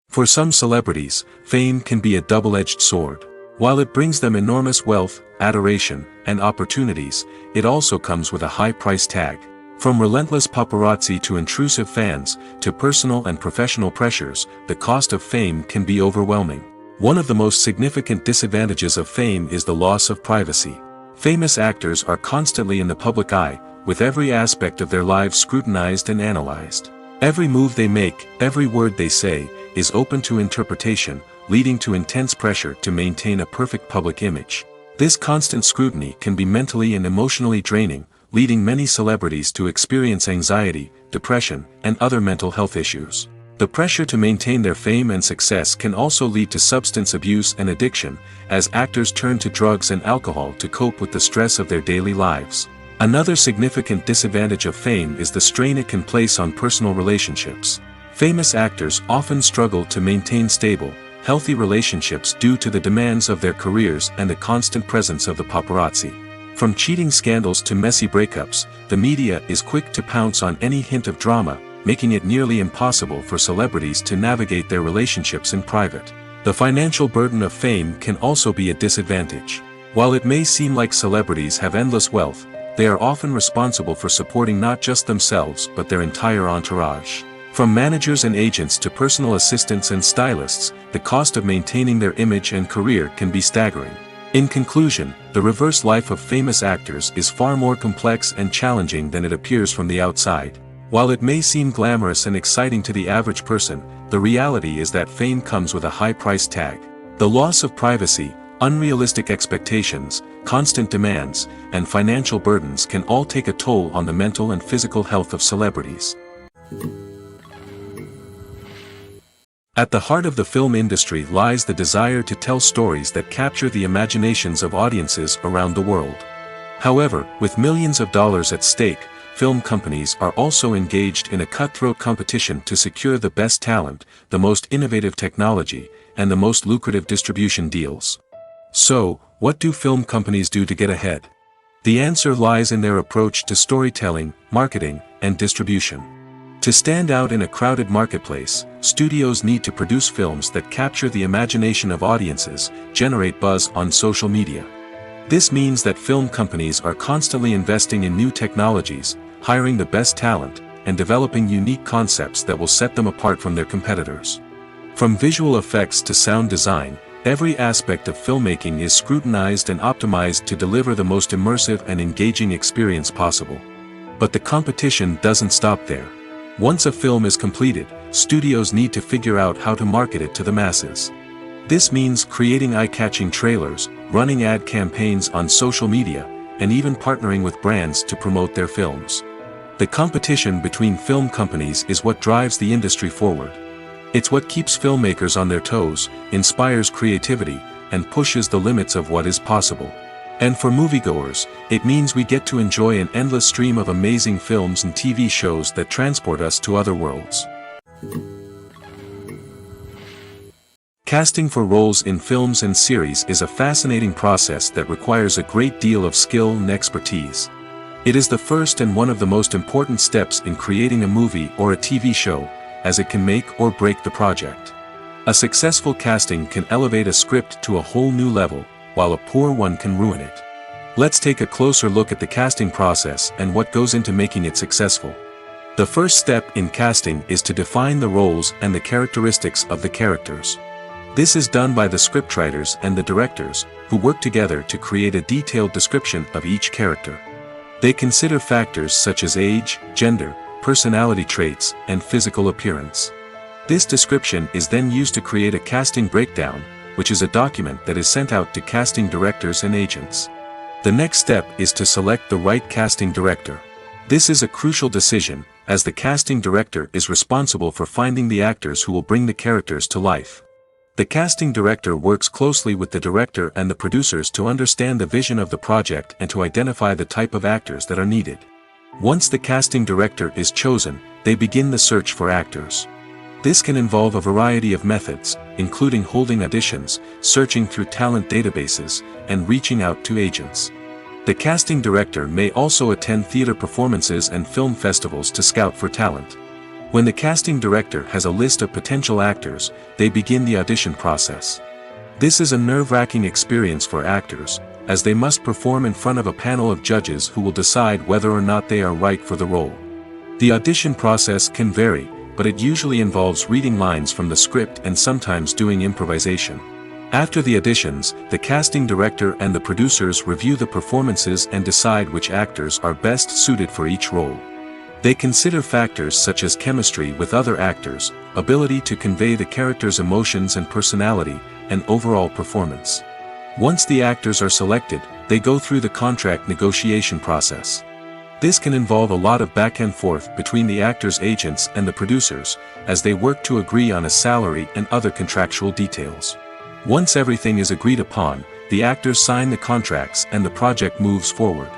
For some celebrities, fame can be a double-edged sword. While it brings them enormous wealth, adoration, and opportunities, it also comes with a high price tag. From relentless paparazzi to intrusive fans, to personal and professional pressures, the cost of fame can be overwhelming. One of the most significant disadvantages of fame is the loss of privacy. Famous actors are constantly in the public eye, with every aspect of their lives scrutinized and analyzed. Every move they make, every word they say, is open to interpretation, leading to intense pressure to maintain a perfect public image. This constant scrutiny can be mentally and emotionally draining, leading many celebrities to experience anxiety, depression, and other mental health issues. The pressure to maintain their fame and success can also lead to substance abuse and addiction, as actors turn to drugs and alcohol to cope with the stress of their daily lives. Another significant disadvantage of fame is the strain it can place on personal relationships. Famous actors often struggle to maintain stable, healthy relationships due to the demands of their careers and the constant presence of the paparazzi. From cheating scandals to messy breakups, the media is quick to pounce on any hint of drama, making it nearly impossible for celebrities to navigate their relationships in private. The financial burden of fame can also be a disadvantage. While it may seem like celebrities have endless wealth, they are often responsible for supporting not just themselves but their entire entourage. From managers and agents to personal assistants and stylists, the cost of maintaining their image and career can be staggering. In conclusion, the reverse life of famous actors is far more complex and challenging than it appears from the outside. While it may seem glamorous and exciting to the average person, the reality is that fame comes with a high price tag. The loss of privacy, unrealistic expectations, constant demands, and financial burdens can all take a toll on the mental and physical health of celebrities. At the heart of the film industry lies the desire to tell stories that capture the imaginations of audiences around the world. However, with millions of dollars at stake, film companies are also engaged in a cutthroat competition to secure the best talent, the most innovative technology, and the most lucrative distribution deals. So, what do film companies do to get ahead? The answer lies in their approach to storytelling, marketing, and distribution. To stand out in a crowded marketplace, studios need to produce films that capture the imagination of audiences, generate buzz on social media. This means that film companies are constantly investing in new technologies, hiring the best talent, and developing unique concepts that will set them apart from their competitors. From visual effects to sound design, every aspect of filmmaking is scrutinized and optimized to deliver the most immersive and engaging experience possible. But the competition doesn't stop there. Once a film is completed, studios need to figure out how to market it to the masses. This means creating eye-catching trailers, running ad campaigns on social media, and even partnering with brands to promote their films. The competition between film companies is what drives the industry forward. It's what keeps filmmakers on their toes, inspires creativity, and pushes the limits of what is possible. And for moviegoers, it means we get to enjoy an endless stream of amazing films and TV shows that transport us to other worlds. Casting for roles in films and series is a fascinating process that requires a great deal of skill and expertise. It is the first and one of the most important steps in creating a movie or a TV show, as it can make or break the project. A successful casting can elevate a script to a whole new level, while a poor one can ruin it. Let's take a closer look at the casting process and what goes into making it successful. The first step in casting is to define the roles and the characteristics of the characters. This is done by the scriptwriters and the directors, who work together to create a detailed description of each character. They consider factors such as age, gender, personality traits, and physical appearance. This description is then used to create a casting breakdown, which is a document that is sent out to casting directors and agents. The next step is to select the right casting director. This is a crucial decision, as the casting director is responsible for finding the actors who will bring the characters to life. The casting director works closely with the director and the producers to understand the vision of the project and to identify the type of actors that are needed. Once the casting director is chosen, they begin the search for actors. This can involve a variety of methods, including holding auditions, searching through talent databases, and reaching out to agents. The casting director may also attend theater performances and film festivals to scout for talent. When the casting director has a list of potential actors, they begin the audition process. This is a nerve-wracking experience for actors, as they must perform in front of a panel of judges who will decide whether or not they are right for the role. The audition process can vary, but it usually involves reading lines from the script and sometimes doing improvisation. After the auditions, the casting director and the producers review the performances and decide which actors are best suited for each role. They consider factors such as chemistry with other actors, ability to convey the character's emotions and personality, and overall performance. Once the actors are selected, they go through the contract negotiation process. This can involve a lot of back and forth between the actors' agents and the producers, as they work to agree on a salary and other contractual details. Once everything is agreed upon, the actors sign the contracts and the project moves forward.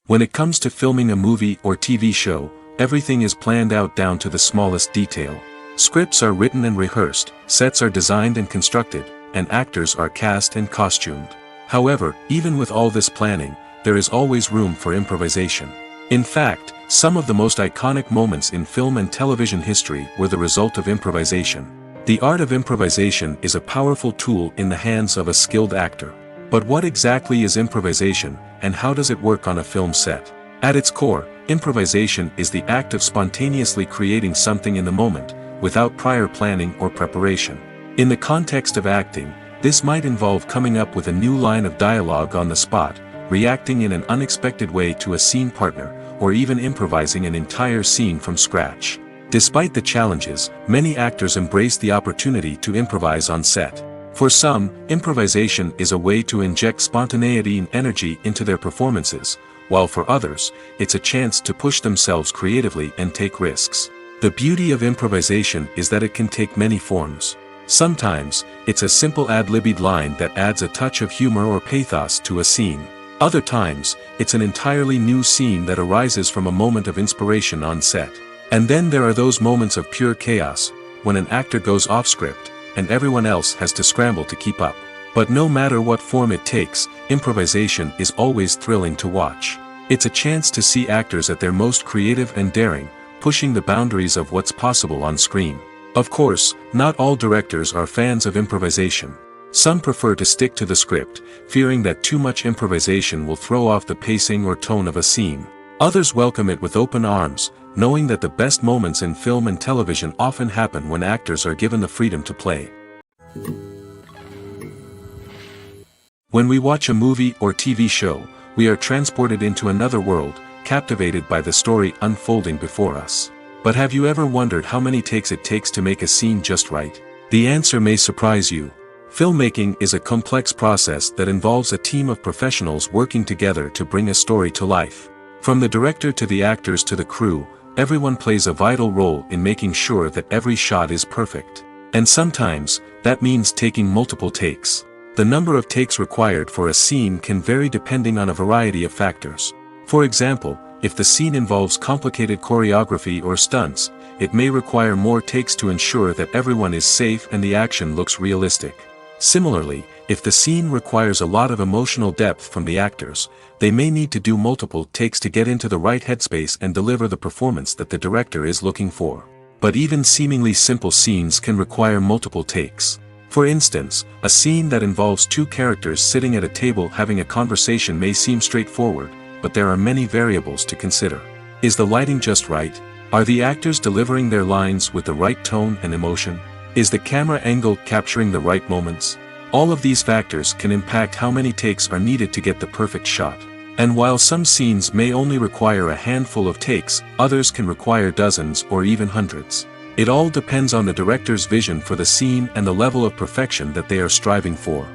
When it comes to filming a movie or TV show, everything is planned out down to the smallest detail. Scripts are written and rehearsed, sets are designed and constructed, and actors are cast and costumed. However, even with all this planning, there is always room for improvisation. In fact, some of the most iconic moments in film and television history were the result of improvisation. The art of improvisation is a powerful tool in the hands of a skilled actor. But what exactly is improvisation, and how does it work on a film set? At its core, improvisation is the act of spontaneously creating something in the moment, without prior planning or preparation. In the context of acting, this might involve coming up with a new line of dialogue on the spot, reacting in an unexpected way to a scene partner, or even improvising an entire scene from scratch. Despite the challenges, many actors embrace the opportunity to improvise on set. For some, improvisation is a way to inject spontaneity and energy into their performances, while for others, it's a chance to push themselves creatively and take risks. The beauty of improvisation is that it can take many forms. Sometimes, it's a simple ad-libbed line that adds a touch of humor or pathos to a scene. Other times, it's an entirely new scene that arises from a moment of inspiration on set. And then there are those moments of pure chaos, when an actor goes off script, and everyone else has to scramble to keep up. But no matter what form it takes, improvisation is always thrilling to watch. It's a chance to see actors at their most creative and daring, pushing the boundaries of what's possible on screen. Of course, not all directors are fans of improvisation. Some prefer to stick to the script, fearing that too much improvisation will throw off the pacing or tone of a scene. Others welcome it with open arms, knowing that the best moments in film and television often happen when actors are given the freedom to play. When we watch a movie or TV show, we are transported into another world, captivated by the story unfolding before us. But have you ever wondered how many takes it takes to make a scene just right? The answer may surprise you. Filmmaking is a complex process that involves a team of professionals working together to bring a story to life. From the director to the actors to the crew, everyone plays a vital role in making sure that every shot is perfect. And sometimes, that means taking multiple takes. The number of takes required for a scene can vary depending on a variety of factors. For example, if the scene involves complicated choreography or stunts, it may require more takes to ensure that everyone is safe and the action looks realistic. Similarly, if the scene requires a lot of emotional depth from the actors, they may need to do multiple takes to get into the right headspace and deliver the performance that the director is looking for. But even seemingly simple scenes can require multiple takes. For instance, a scene that involves two characters sitting at a table having a conversation may seem straightforward, but there are many variables to consider. Is the lighting just right? Are the actors delivering their lines with the right tone and emotion? Is the camera angle capturing the right moments? All of these factors can impact how many takes are needed to get the perfect shot. And while some scenes may only require a handful of takes, others can require dozens or even hundreds. It all depends on the director's vision for the scene and the level of perfection that they are striving for.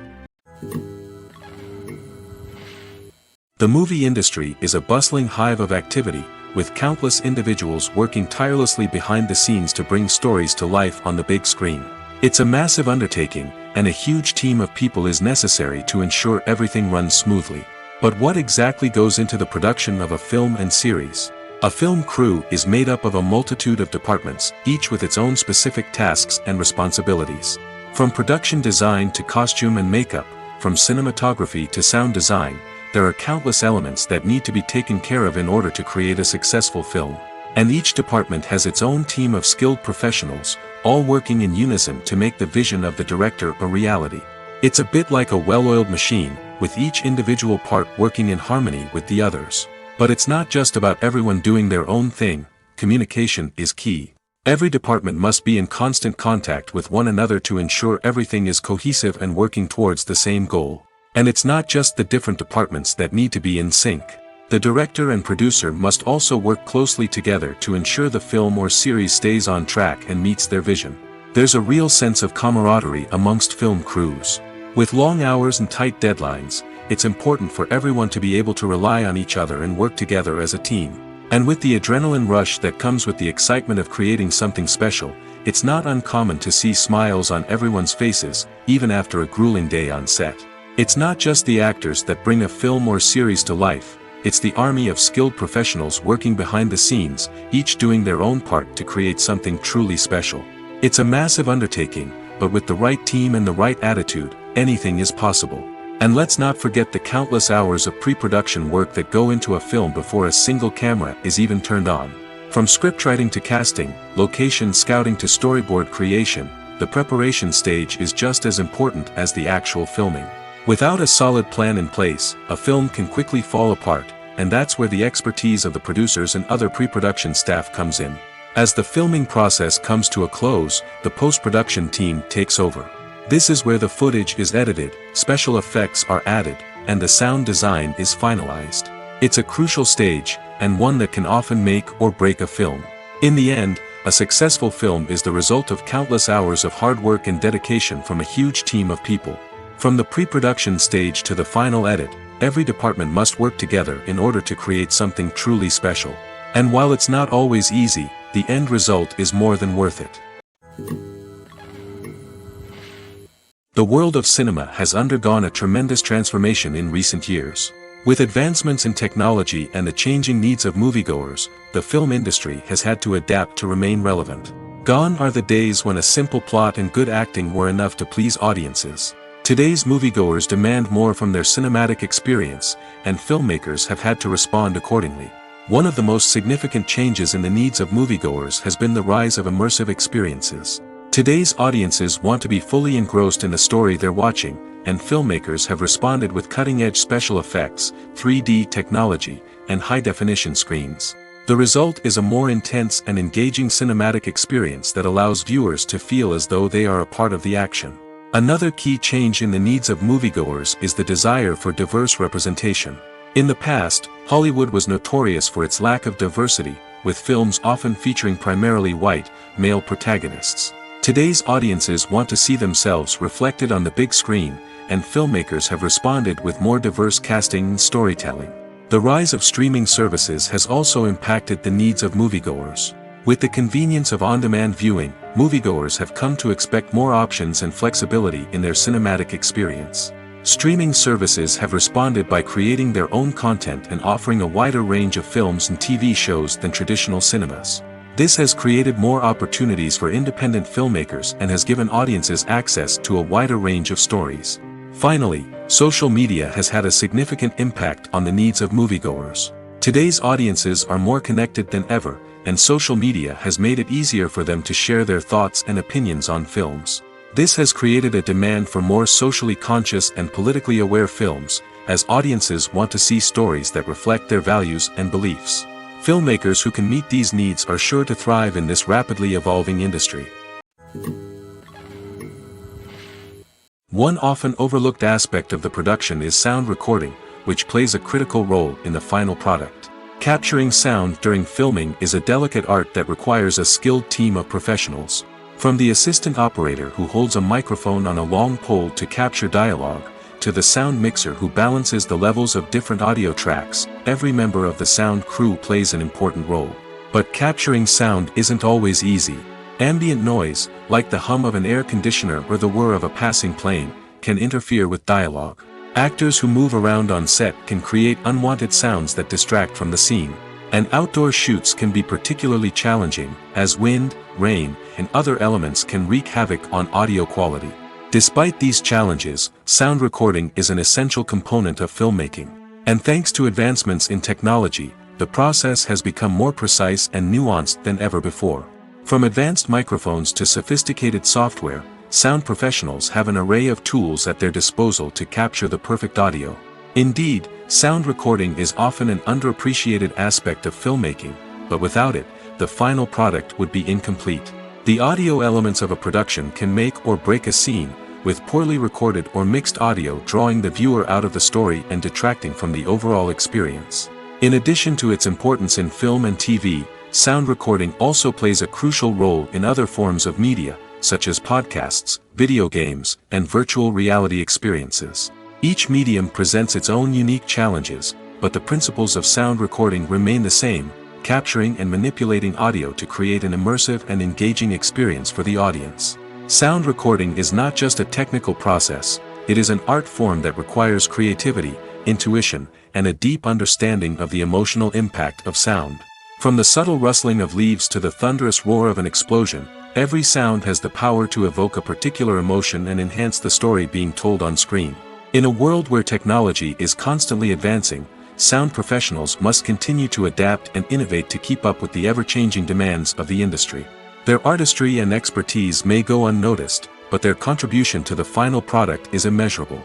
The movie industry is a bustling hive of activity, with countless individuals working tirelessly behind the scenes to bring stories to life on the big screen. It's a massive undertaking, and a huge team of people is necessary to ensure everything runs smoothly. But what exactly goes into the production of a film and series? A film crew is made up of a multitude of departments, each with its own specific tasks and responsibilities. From production design to costume and makeup, from cinematography to sound design, there are countless elements that need to be taken care of in order to create a successful film. And each department has its own team of skilled professionals, all working in unison to make the vision of the director a reality. It's a bit like a well-oiled machine, with each individual part working in harmony with the others. But it's not just about everyone doing their own thing. Communication is key. Every department must be in constant contact with one another to ensure everything is cohesive and working towards the same goal. And it's not just the different departments that need to be in sync. The director and producer must also work closely together to ensure the film or series stays on track and meets their vision. There's a real sense of camaraderie amongst film crews. With long hours and tight deadlines, it's important for everyone to be able to rely on each other and work together as a team. And with the adrenaline rush that comes with the excitement of creating something special, it's not uncommon to see smiles on everyone's faces, even after a grueling day on set. It's not just the actors that bring a film or series to life, it's the army of skilled professionals working behind the scenes, each doing their own part to create something truly special. It's a massive undertaking, but with the right team and the right attitude, anything is possible. And let's not forget the countless hours of pre-production work that go into a film before a single camera is even turned on. From scriptwriting to casting, location scouting to storyboard creation, the preparation stage is just as important as the actual filming. Without a solid plan in place, a film can quickly fall apart, and that's where the expertise of the producers and other pre-production staff comes in. As the filming process comes to a close, the post-production team takes over. This is where the footage is edited, special effects are added, and the sound design is finalized. It's a crucial stage, and one that can often make or break a film. In the end, a successful film is the result of countless hours of hard work and dedication from a huge team of people. From the pre-production stage to the final edit, every department must work together in order to create something truly special. And while it's not always easy, the end result is more than worth it. The world of cinema has undergone a tremendous transformation in recent years. With advancements in technology and the changing needs of moviegoers, the film industry has had to adapt to remain relevant. Gone are the days when a simple plot and good acting were enough to please audiences. Today's moviegoers demand more from their cinematic experience, and filmmakers have had to respond accordingly. One of the most significant changes in the needs of moviegoers has been the rise of immersive experiences. Today's audiences want to be fully engrossed in the story they're watching, and filmmakers have responded with cutting-edge special effects, 3D technology, and high-definition screens. The result is a more intense and engaging cinematic experience that allows viewers to feel as though they are a part of the action. Another key change in the needs of moviegoers is the desire for diverse representation. In the past, Hollywood was notorious for its lack of diversity, with films often featuring primarily white, male protagonists. Today's audiences want to see themselves reflected on the big screen, and filmmakers have responded with more diverse casting and storytelling. The rise of streaming services has also impacted the needs of moviegoers. With the convenience of on-demand viewing, moviegoers have come to expect more options and flexibility in their cinematic experience. Streaming services have responded by creating their own content and offering a wider range of films and TV shows than traditional cinemas. This has created more opportunities for independent filmmakers and has given audiences access to a wider range of stories. Finally, social media has had a significant impact on the needs of moviegoers. Today's audiences are more connected than ever, and social media has made it easier for them to share their thoughts and opinions on films. This has created a demand for more socially conscious and politically aware films, as audiences want to see stories that reflect their values and beliefs. Filmmakers who can meet these needs are sure to thrive in this rapidly evolving industry. One often overlooked aspect of the production is sound recording, which plays a critical role in the final product. Capturing sound during filming is a delicate art that requires a skilled team of professionals. From the assistant operator who holds a microphone on a long pole to capture dialogue, to the sound mixer who balances the levels of different audio tracks, every member of the sound crew plays an important role. But capturing sound isn't always easy. Ambient noise, like the hum of an air conditioner or the whir of a passing plane, can interfere with dialogue. Actors who move around on set can create unwanted sounds that distract from the scene. And outdoor shoots can be particularly challenging, as wind, rain, and other elements can wreak havoc on audio quality. Despite these challenges, sound recording is an essential component of filmmaking. And thanks to advancements in technology, the process has become more precise and nuanced than ever before. From advanced microphones to sophisticated software, sound professionals have an array of tools at their disposal to capture the perfect audio. Indeed, sound recording is often an underappreciated aspect of filmmaking, but without it, the final product would be incomplete. The audio elements of a production can make or break a scene, with poorly recorded or mixed audio drawing the viewer out of the story and detracting from the overall experience. In addition to its importance in film and TV, sound recording also plays a crucial role in other forms of media, such as podcasts, video games, and virtual reality experiences. Each medium presents its own unique challenges, but the principles of sound recording remain the same, capturing and manipulating audio to create an immersive and engaging experience for the audience. Sound recording is not just a technical process, it is an art form that requires creativity, intuition, and a deep understanding of the emotional impact of sound. From the subtle rustling of leaves to the thunderous roar of an explosion, every sound has the power to evoke a particular emotion and enhance the story being told on screen. In a world where technology is constantly advancing, sound professionals must continue to adapt and innovate to keep up with the ever-changing demands of the industry. Their artistry and expertise may go unnoticed, but their contribution to the final product is immeasurable.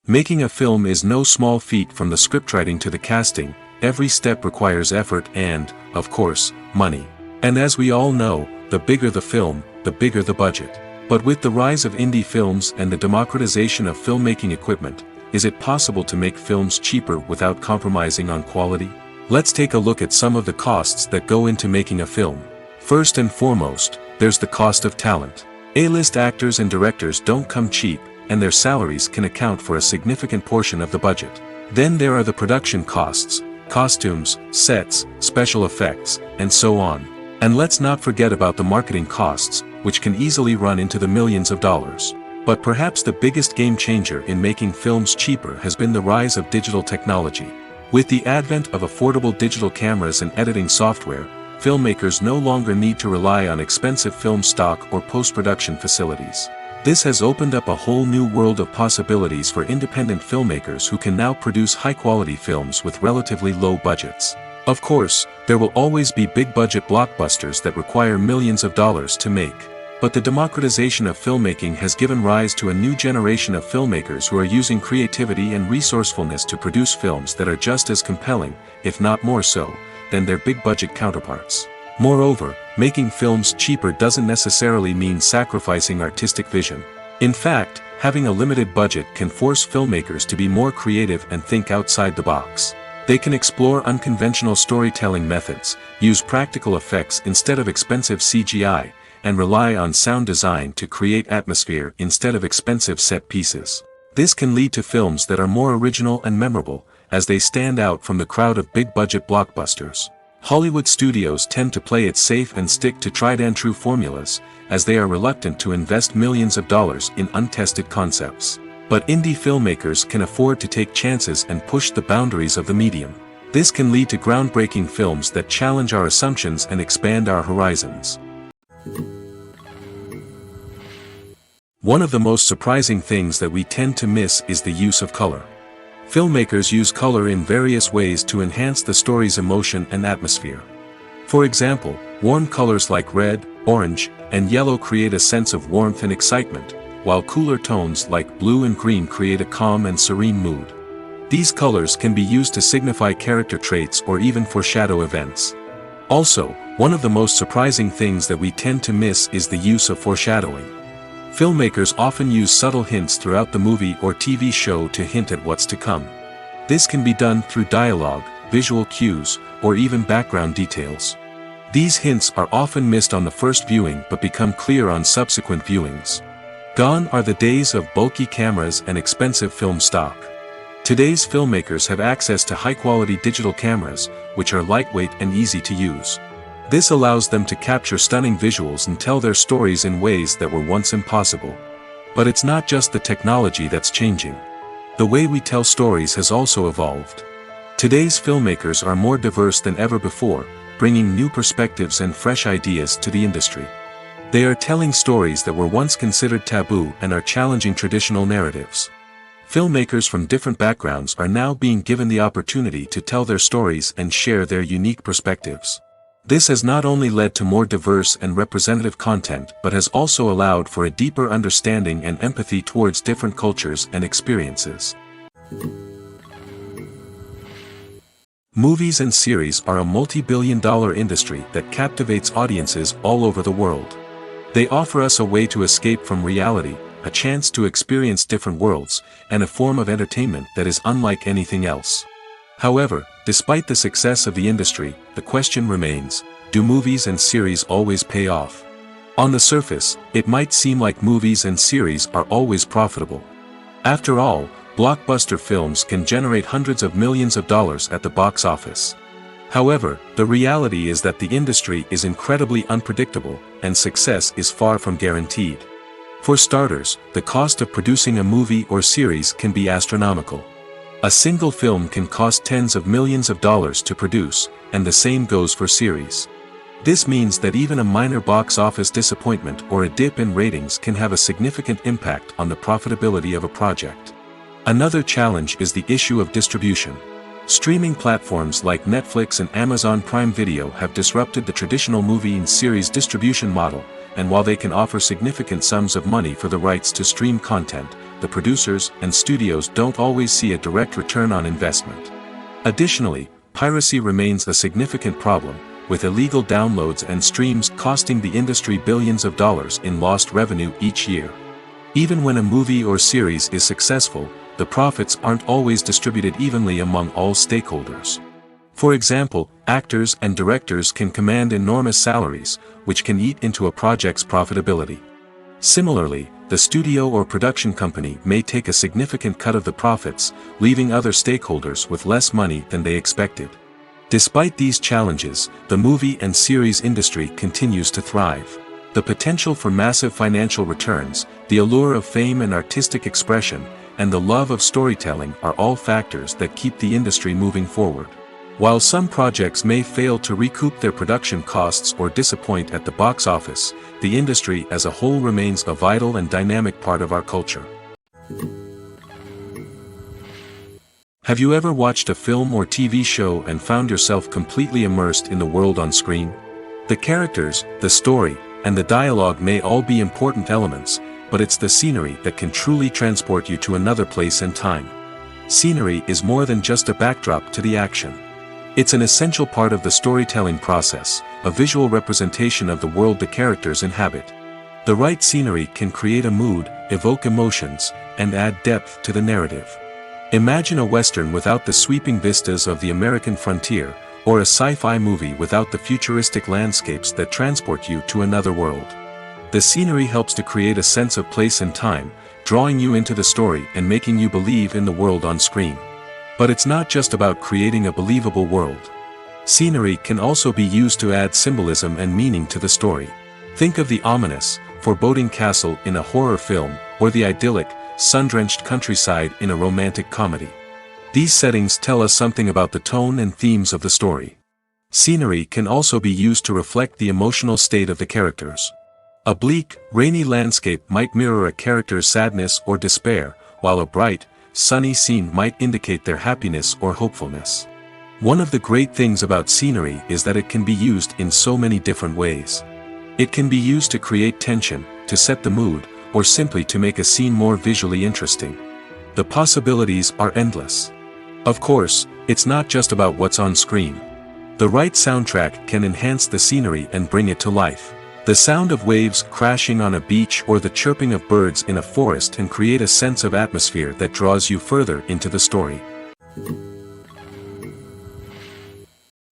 Making a film is no small feat. From the scriptwriting to the casting, every step requires effort and, of course, money. And as we all know, the bigger the film, the bigger the budget. But with the rise of indie films and the democratization of filmmaking equipment, is it possible to make films cheaper without compromising on quality? Let's take a look at some of the costs that go into making a film. First and foremost, there's the cost of talent. A-list actors and directors don't come cheap, and their salaries can account for a significant portion of the budget. Then there are the production costs, costumes, sets, special effects, and so on. And let's not forget about the marketing costs, which can easily run into the millions of dollars. But perhaps the biggest game changer in making films cheaper has been the rise of digital technology. With the advent of affordable digital cameras and editing software, filmmakers no longer need to rely on expensive film stock or post-production facilities. This has opened up a whole new world of possibilities for independent filmmakers who can now produce high-quality films with relatively low budgets. Of course, there will always be big-budget blockbusters that require millions of dollars to make. But the democratization of filmmaking has given rise to a new generation of filmmakers who are using creativity and resourcefulness to produce films that are just as compelling, if not more so, than their big-budget counterparts. Moreover, making films cheaper doesn't necessarily mean sacrificing artistic vision. In fact, having a limited budget can force filmmakers to be more creative and think outside the box. They can explore unconventional storytelling methods, use practical effects instead of expensive CGI, and rely on sound design to create atmosphere instead of expensive set pieces. This can lead to films that are more original and memorable, as they stand out from the crowd of big-budget blockbusters. Hollywood studios tend to play it safe and stick to tried-and-true formulas, as they are reluctant to invest millions of dollars in untested concepts. But indie filmmakers can afford to take chances and push the boundaries of the medium. This can lead to groundbreaking films that challenge our assumptions and expand our horizons. One of the most surprising things that we tend to miss is the use of color. Filmmakers use color in various ways to enhance the story's emotion and atmosphere. For example, warm colors like red, orange, and yellow create a sense of warmth and excitement, while cooler tones like blue and green create a calm and serene mood. These colors can be used to signify character traits or even foreshadow events. Also, one of the most surprising things that we tend to miss is the use of foreshadowing. Filmmakers often use subtle hints throughout the movie or TV show to hint at what's to come. This can be done through dialogue, visual cues, or even background details. These hints are often missed on the first viewing but become clear on subsequent viewings. Gone are the days of bulky cameras and expensive film stock. Today's filmmakers have access to high-quality digital cameras, which are lightweight and easy to use. This allows them to capture stunning visuals and tell their stories in ways that were once impossible. But it's not just the technology that's changing. The way we tell stories has also evolved. Today's filmmakers are more diverse than ever before, bringing new perspectives and fresh ideas to the industry. They are telling stories that were once considered taboo and are challenging traditional narratives. Filmmakers from different backgrounds are now being given the opportunity to tell their stories and share their unique perspectives. This has not only led to more diverse and representative content but has also allowed for a deeper understanding and empathy towards different cultures and experiences. Movies and series are a multi-billion-dollar industry that captivates audiences all over the world. They offer us a way to escape from reality, a chance to experience different worlds, and a form of entertainment that is unlike anything else. However, despite the success of the industry, the question remains, do movies and series always pay off? On the surface, it might seem like movies and series are always profitable. After all, blockbuster films can generate hundreds of millions of dollars at the box office. However, the reality is that the industry is incredibly unpredictable, and success is far from guaranteed. For starters, the cost of producing a movie or series can be astronomical. A single film can cost tens of millions of dollars to produce, and the same goes for series. This means that even a minor box office disappointment or a dip in ratings can have a significant impact on the profitability of a project. Another challenge is the issue of distribution. Streaming platforms like Netflix and Amazon Prime Video have disrupted the traditional movie and series distribution model, and while they can offer significant sums of money for the rights to stream content, the producers and studios don't always see a direct return on investment. Additionally, piracy remains a significant problem, with illegal downloads and streams costing the industry billions of dollars in lost revenue each year. Even when a movie or series is successful, the profits aren't always distributed evenly among all stakeholders. For example, actors and directors can command enormous salaries, which can eat into a project's profitability. Similarly, the studio or production company may take a significant cut of the profits, leaving other stakeholders with less money than they expected. Despite these challenges, the movie and series industry continues to thrive. The potential for massive financial returns, the allure of fame and artistic expression, and the love of storytelling are all factors that keep the industry moving forward. While some projects may fail to recoup their production costs or disappoint at the box office, the industry as a whole remains a vital and dynamic part of our culture. Have you ever watched a film or TV show and found yourself completely immersed in the world on screen? The characters, the story, and the dialogue may all be important elements, but it's the scenery that can truly transport you to another place and time. Scenery is more than just a backdrop to the action. It's an essential part of the storytelling process, a visual representation of the world the characters inhabit. The right scenery can create a mood, evoke emotions, and add depth to the narrative. Imagine a Western without the sweeping vistas of the American frontier, or a sci-fi movie without the futuristic landscapes that transport you to another world. The scenery helps to create a sense of place and time, drawing you into the story and making you believe in the world on screen. But it's not just about creating a believable world. Scenery can also be used to add symbolism and meaning to the story. Think of the ominous, foreboding castle in a horror film, or the idyllic, sun-drenched countryside in a romantic comedy. These settings tell us something about the tone and themes of the story. Scenery can also be used to reflect the emotional state of the characters. A bleak, rainy landscape might mirror a character's sadness or despair, while a bright, sunny scene might indicate their happiness or hopefulness. One of the great things about scenery is that it can be used in so many different ways. It can be used to create tension, to set the mood, or simply to make a scene more visually interesting. The possibilities are endless. Of course, it's not just about what's on screen. The right soundtrack can enhance the scenery and bring it to life. The sound of waves crashing on a beach or the chirping of birds in a forest can create a sense of atmosphere that draws you further into the story.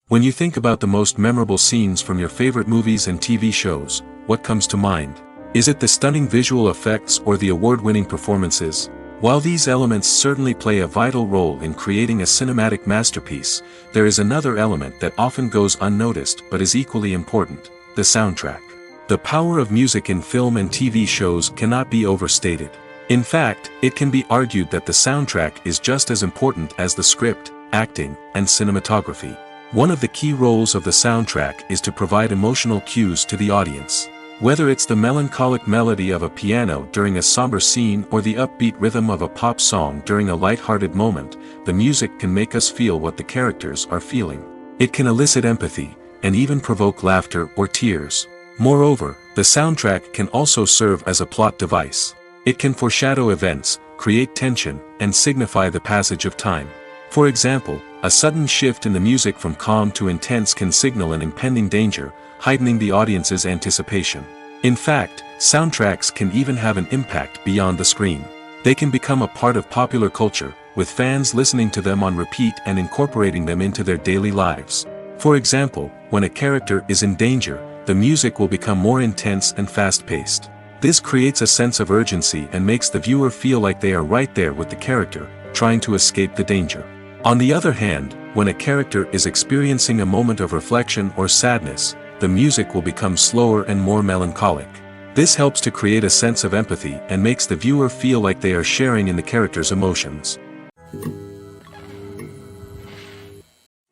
When you think about the most memorable scenes from your favorite movies and TV shows, what comes to mind? Is it the stunning visual effects or the award-winning performances? While these elements certainly play a vital role in creating a cinematic masterpiece, there is another element that often goes unnoticed but is equally important: the soundtrack. The power of music in film and TV shows cannot be overstated. In fact, it can be argued that the soundtrack is just as important as the script, acting, and cinematography. One of the key roles of the soundtrack is to provide emotional cues to the audience. Whether it's the melancholic melody of a piano during a somber scene or the upbeat rhythm of a pop song during a light-hearted moment, the music can make us feel what the characters are feeling. It can elicit empathy, and even provoke laughter or tears. Moreover, the soundtrack can also serve as a plot device. It can foreshadow events, create tension, and signify the passage of time. For example, a sudden shift in the music from calm to intense can signal an impending danger, heightening the audience's anticipation. In fact, Soundtracks can even have an impact beyond the screen. They can become a part of popular culture, with fans listening to them on repeat and incorporating them into their daily lives. For example, when a character is in danger, the music will become more intense and fast-paced. This creates a sense of urgency and makes the viewer feel like they are right there with the character, trying to escape the danger. On the other hand, when a character is experiencing a moment of reflection or sadness, the music will become slower and more melancholic. This helps to create a sense of empathy and makes the viewer feel like they are sharing in the character's emotions.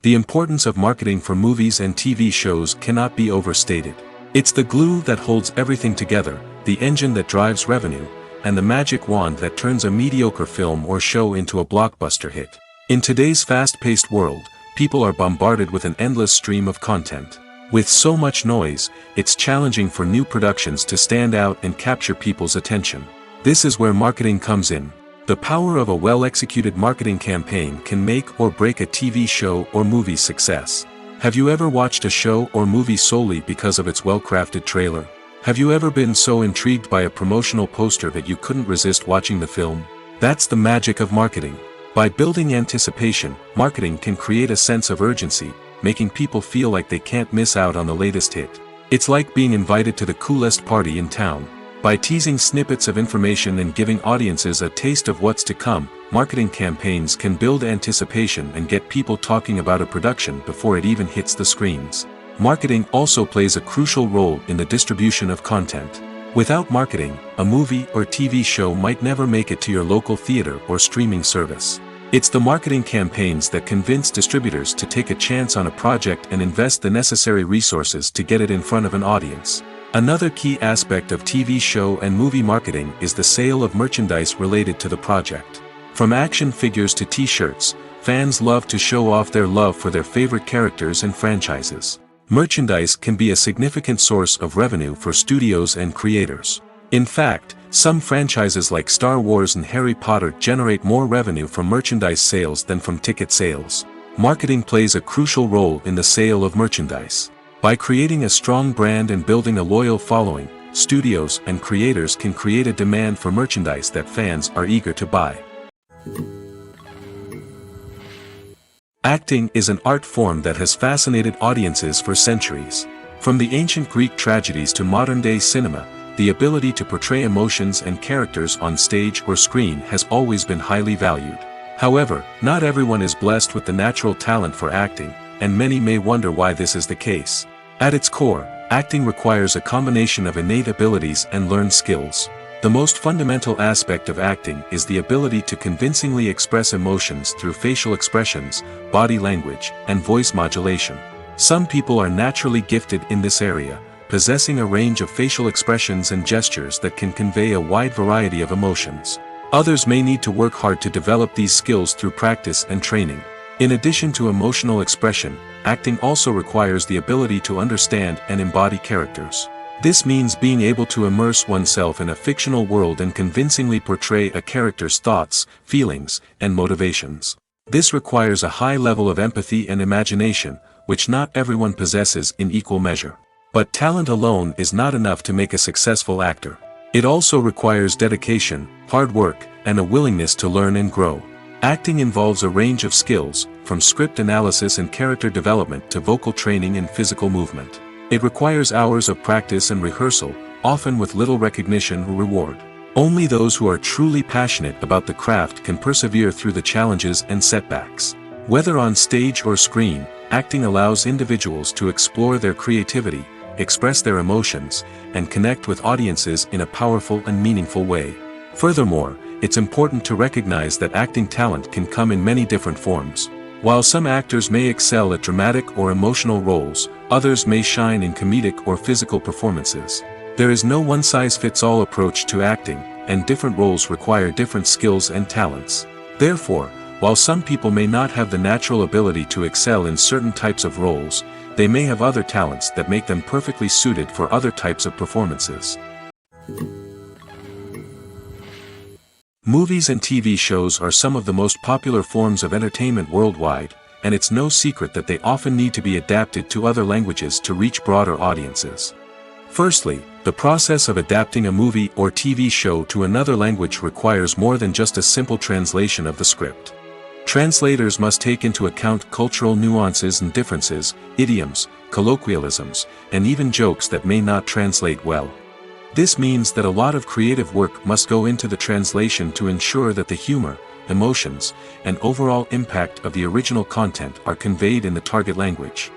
The importance of marketing for movies and TV shows cannot be overstated. It's the glue that holds everything together, the engine that drives revenue, and the magic wand that turns a mediocre film or show into a blockbuster hit. In today's fast-paced world, people are bombarded with an endless stream of content. With so much noise, it's challenging for new productions to stand out and capture people's attention. This is where marketing comes in. The power of a well-executed marketing campaign can make or break a TV show or movie's success. Have you ever watched a show or movie solely because of its well-crafted trailer? Have you ever been so intrigued by a promotional poster that you couldn't resist watching the film? That's the magic of marketing. By building anticipation, marketing can create a sense of urgency, making people feel like they can't miss out on the latest hit. It's like being invited to the coolest party in town. By teasing snippets of information and giving audiences a taste of what's to come, marketing campaigns can build anticipation and get people talking about a production before it even hits the screens. Marketing also plays a crucial role in the distribution of content. Without marketing, a movie or TV show might never make it to your local theater or streaming service. It's the marketing campaigns that convince distributors to take a chance on a project and invest the necessary resources to get it in front of an audience. Another key aspect of TV show and movie marketing is the sale of merchandise related to the project. From action figures to t-shirts, fans love to show off their love for their favorite characters and franchises. Merchandise can be a significant source of revenue for studios and creators. In fact, some franchises like Star Wars and Harry Potter generate more revenue from merchandise sales than from ticket sales. Marketing plays a crucial role in the sale of merchandise. By creating a strong brand and building a loyal following, studios and creators can create a demand for merchandise that fans are eager to buy. Acting is an art form that has fascinated audiences for centuries. From the ancient Greek tragedies to modern-day cinema, the ability to portray emotions and characters on stage or screen has always been highly valued. However, not everyone is blessed with the natural talent for acting, and many may wonder why this is the case. At its core, acting requires a combination of innate abilities and learned skills. The most fundamental aspect of acting is the ability to convincingly express emotions through facial expressions, body language, and voice modulation. Some people are naturally gifted in this area, possessing a range of facial expressions and gestures that can convey a wide variety of emotions. Others may need to work hard to develop these skills through practice and training. In addition to emotional expression, acting also requires the ability to understand and embody characters. This means being able to immerse oneself in a fictional world and convincingly portray a character's thoughts, feelings, and motivations. This requires a high level of empathy and imagination, which not everyone possesses in equal measure. But talent alone is not enough to make a successful actor. It also requires dedication, hard work, and a willingness to learn and grow. Acting involves a range of skills, from script analysis and character development to vocal training and physical movement. It requires hours of practice and rehearsal, often with little recognition or reward. Only those who are truly passionate about the craft can persevere through the challenges and setbacks. Whether on stage or screen, acting allows individuals to explore their creativity, express their emotions, and connect with audiences in a powerful and meaningful way. Furthermore, it's important to recognize that acting talent can come in many different forms. While some actors may excel at dramatic or emotional roles, others may shine in comedic or physical performances. There is no one-size-fits-all approach to acting, and different roles require different skills and talents. Therefore, while some people may not have the natural ability to excel in certain types of roles, they may have other talents that make them perfectly suited for other types of performances. Movies and TV shows are some of the most popular forms of entertainment worldwide, and it's no secret that they often need to be adapted to other languages to reach broader audiences. Firstly, the process of adapting a movie or TV show to another language requires more than just a simple translation of the script. Translators must take into account cultural nuances and differences, idioms, colloquialisms, and even jokes that may not translate well. This means that a lot of creative work must go into the translation to ensure that the humor, emotions, and overall impact of the original content are conveyed in the target language.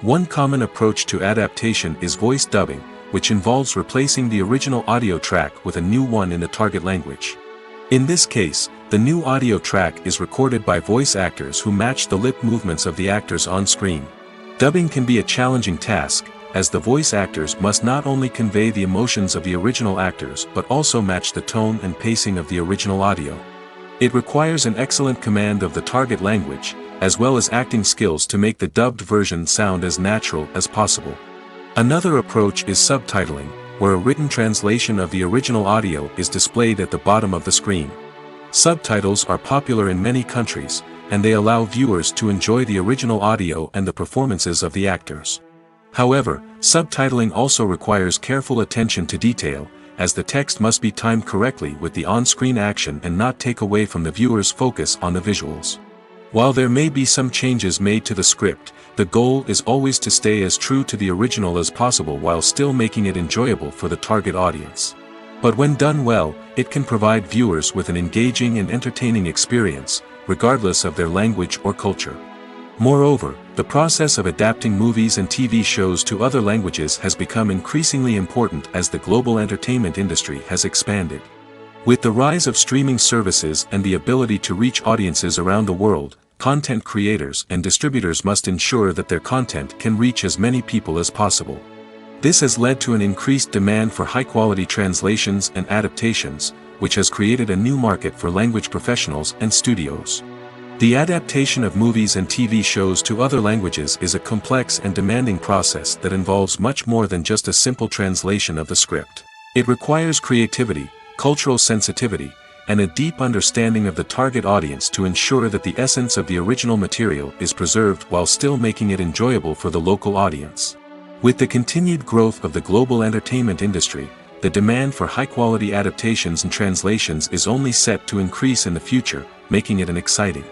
One common approach to adaptation is voice dubbing, which involves replacing the original audio track with a new one in the target language. In this case, the new audio track is recorded by voice actors who match the lip movements of the actors on screen. Dubbing can be a challenging task, as the voice actors must not only convey the emotions of the original actors but also match the tone and pacing of the original audio. It requires an excellent command of the target language, as well as acting skills to make the dubbed version sound as natural as possible. Another approach is subtitling, where a written translation of the original audio is displayed at the bottom of the screen. Subtitles are popular in many countries, and they allow viewers to enjoy the original audio and the performances of the actors. However, subtitling also requires careful attention to detail, as the text must be timed correctly with the on-screen action and not take away from the viewer's focus on the visuals. While there may be some changes made to the script, the goal is always to stay as true to the original as possible while still making it enjoyable for the target audience. But when done well, it can provide viewers with an engaging and entertaining experience, regardless of their language or culture. Moreover, the process of adapting movies and TV shows to other languages has become increasingly important as the global entertainment industry has expanded. With the rise of streaming services and the ability to reach audiences around the world, content creators and distributors must ensure that their content can reach as many people as possible. This has led to an increased demand for high-quality translations and adaptations, which has created a new market for language professionals and studios. The adaptation of movies and TV shows to other languages is a complex and demanding process that involves much more than just a simple translation of the script. It requires creativity, cultural sensitivity, and a deep understanding of the target audience to ensure that the essence of the original material is preserved while still making it enjoyable for the local audience. With the continued growth of the global entertainment industry, the demand for high-quality adaptations and translations is only set to increase in the future, making it an exciting.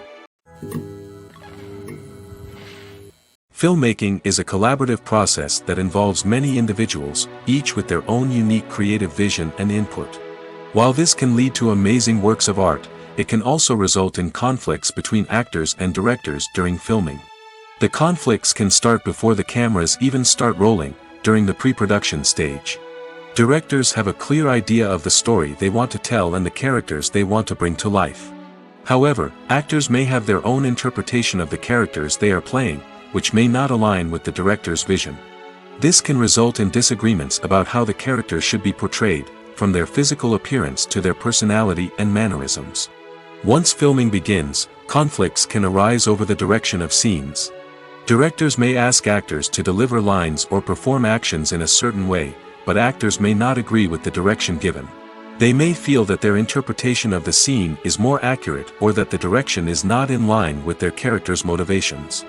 Filmmaking is a collaborative process that involves many individuals, each with their own unique creative vision and input. While this can lead to amazing works of art, it can also result in conflicts between actors and directors during filming. The conflicts can start before the cameras even start rolling, during the pre-production stage. Directors have a clear idea of the story they want to tell and the characters they want to bring to life. However, actors may have their own interpretation of the characters they are playing, which may not align with the director's vision. This can result in disagreements about how the characters should be portrayed, from their physical appearance to their personality and mannerisms. Once filming begins, conflicts can arise over the direction of scenes. Directors may ask actors to deliver lines or perform actions in a certain way, but actors may not agree with the direction given. They may feel that their interpretation of the scene is more accurate or that the direction is not in line with their character's motivations.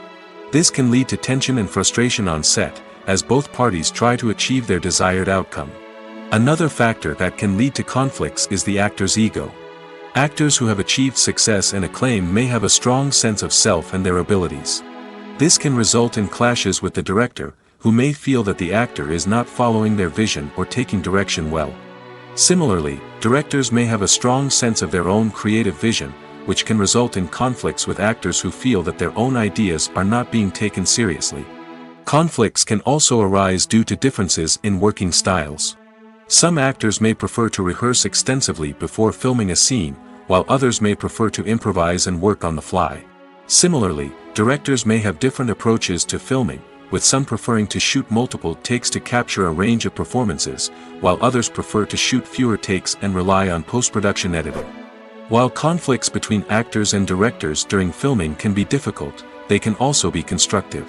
This can lead to tension and frustration on set, as both parties try to achieve their desired outcome. Another factor that can lead to conflicts is the actor's ego. Actors who have achieved success and acclaim may have a strong sense of self and their abilities. This can result in clashes with the director, who may feel that the actor is not following their vision or taking direction well. Similarly, directors may have a strong sense of their own creative vision, which can result in conflicts with actors who feel that their own ideas are not being taken seriously. Conflicts can also arise due to differences in working styles. Some actors may prefer to rehearse extensively before filming a scene, while others may prefer to improvise and work on the fly. Similarly, directors may have different approaches to filming, with some preferring to shoot multiple takes to capture a range of performances, while others prefer to shoot fewer takes and rely on post-production editing. While conflicts between actors and directors during filming can be difficult, they can also be constructive.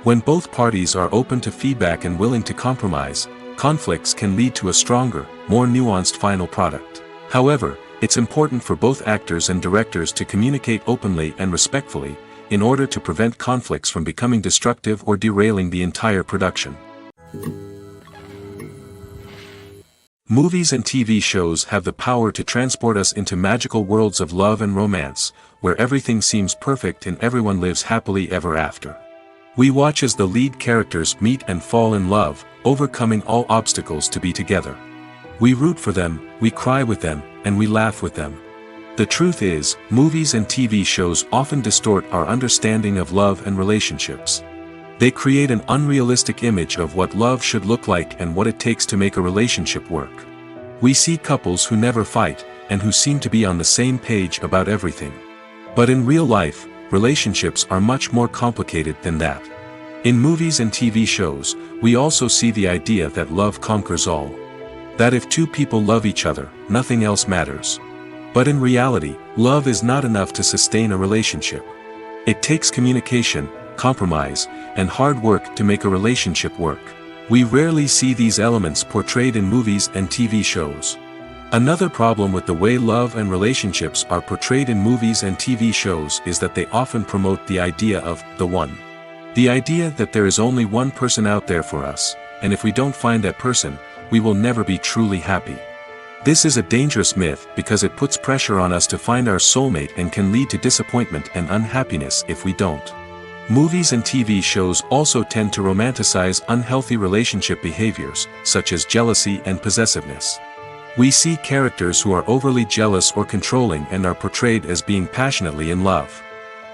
When both parties are open to feedback and willing to compromise, conflicts can lead to a stronger, more nuanced final product. However, it's important for both actors and directors to communicate openly and respectfully, in order to prevent conflicts from becoming destructive or derailing the entire production. Movies and TV shows have the power to transport us into magical worlds of love and romance, where everything seems perfect and everyone lives happily ever after. We watch as the lead characters meet and fall in love, overcoming all obstacles to be together. We root for them, we cry with them, and we laugh with them. The truth is, movies and TV shows often distort our understanding of love and relationships. They create an unrealistic image of what love should look like and what it takes to make a relationship work. We see couples who never fight, and who seem to be on the same page about everything. But in real life, relationships are much more complicated than that. In movies and TV shows, we also see the idea that love conquers all. That if two people love each other, nothing else matters. But in reality, love is not enough to sustain a relationship. It takes communication, compromise, and hard work to make a relationship work. We rarely see these elements portrayed in movies and TV shows. Another problem with the way love and relationships are portrayed in movies and TV shows is that they often promote the idea of the one. The idea that there is only one person out there for us, and if we don't find that person, we will never be truly happy. This is a dangerous myth because it puts pressure on us to find our soulmate and can lead to disappointment and unhappiness if we don't. Movies and TV shows also tend to romanticize unhealthy relationship behaviors, such as jealousy and possessiveness. We see characters who are overly jealous or controlling and are portrayed as being passionately in love.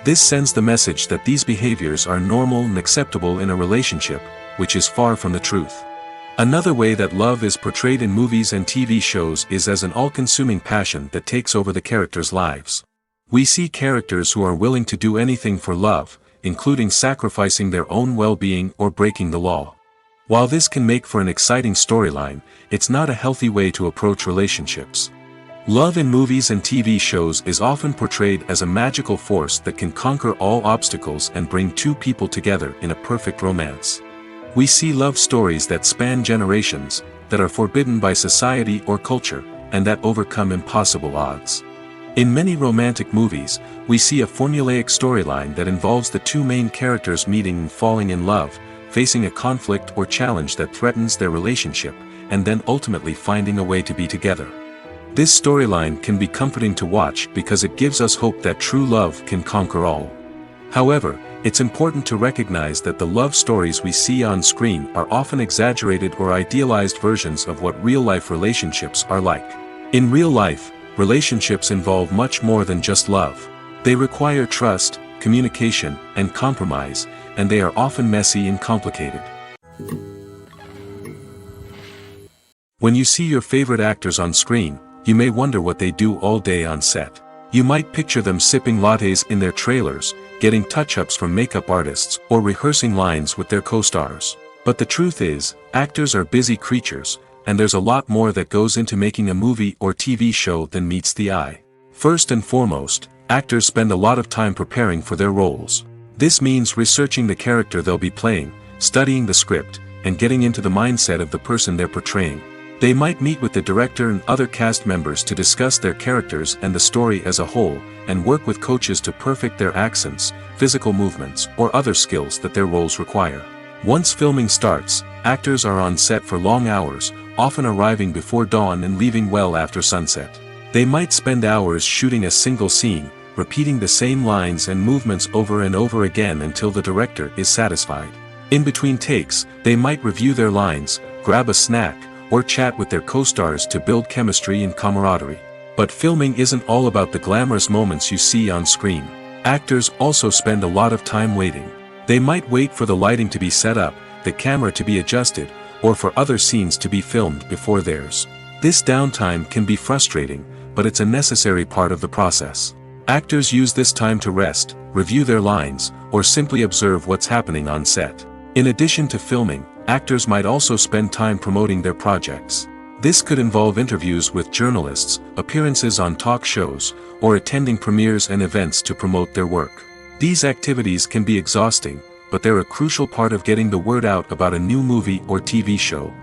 This sends the message that these behaviors are normal and acceptable in a relationship, which is far from the truth. Another way that love is portrayed in movies and TV shows is as an all-consuming passion that takes over the characters' lives. We see characters who are willing to do anything for love, including sacrificing their own well-being or breaking the law. While this can make for an exciting storyline, it's not a healthy way to approach relationships. Love in movies and TV shows is often portrayed as a magical force that can conquer all obstacles and bring two people together in a perfect romance. We see love stories that span generations, that are forbidden by society or culture, and that overcome impossible odds. In many romantic movies, we see a formulaic storyline that involves the two main characters meeting and falling in love, facing a conflict or challenge that threatens their relationship, and then ultimately finding a way to be together. This storyline can be comforting to watch because it gives us hope that true love can conquer all. However, it's important to recognize that the love stories we see on screen are often exaggerated or idealized versions of what real-life relationships are like. In real life, relationships involve much more than just love. They require trust, communication, and compromise, and they are often messy and complicated. When you see your favorite actors on screen, you may wonder what they do all day on set. You might picture them sipping lattes in their trailers, getting touch-ups from makeup artists, or rehearsing lines with their co-stars. But the truth is, actors are busy creatures, and there's a lot more that goes into making a movie or TV show than meets the eye. First and foremost, actors spend a lot of time preparing for their roles. This means researching the character they'll be playing, studying the script, and getting into the mindset of the person they're portraying. They might meet with the director and other cast members to discuss their characters and the story as a whole, and work with coaches to perfect their accents, physical movements, or other skills that their roles require. Once filming starts, actors are on set for long hours, often arriving before dawn and leaving well after sunset. They might spend hours shooting a single scene, repeating the same lines and movements over and over again until the director is satisfied. In between takes, they might review their lines, grab a snack, or chat with their co-stars to build chemistry and camaraderie. But filming isn't all about the glamorous moments you see on screen. Actors also spend a lot of time waiting. They might wait for the lighting to be set up, the camera to be adjusted, or for other scenes to be filmed before theirs. This downtime can be frustrating, but it's a necessary part of the process. Actors use this time to rest, review their lines, or simply observe what's happening on set. In addition to filming, actors might also spend time promoting their projects. This could involve interviews with journalists, appearances on talk shows, or attending premieres and events to promote their work. These activities can be exhausting, but they're a crucial part of getting the word out about a new movie or TV show.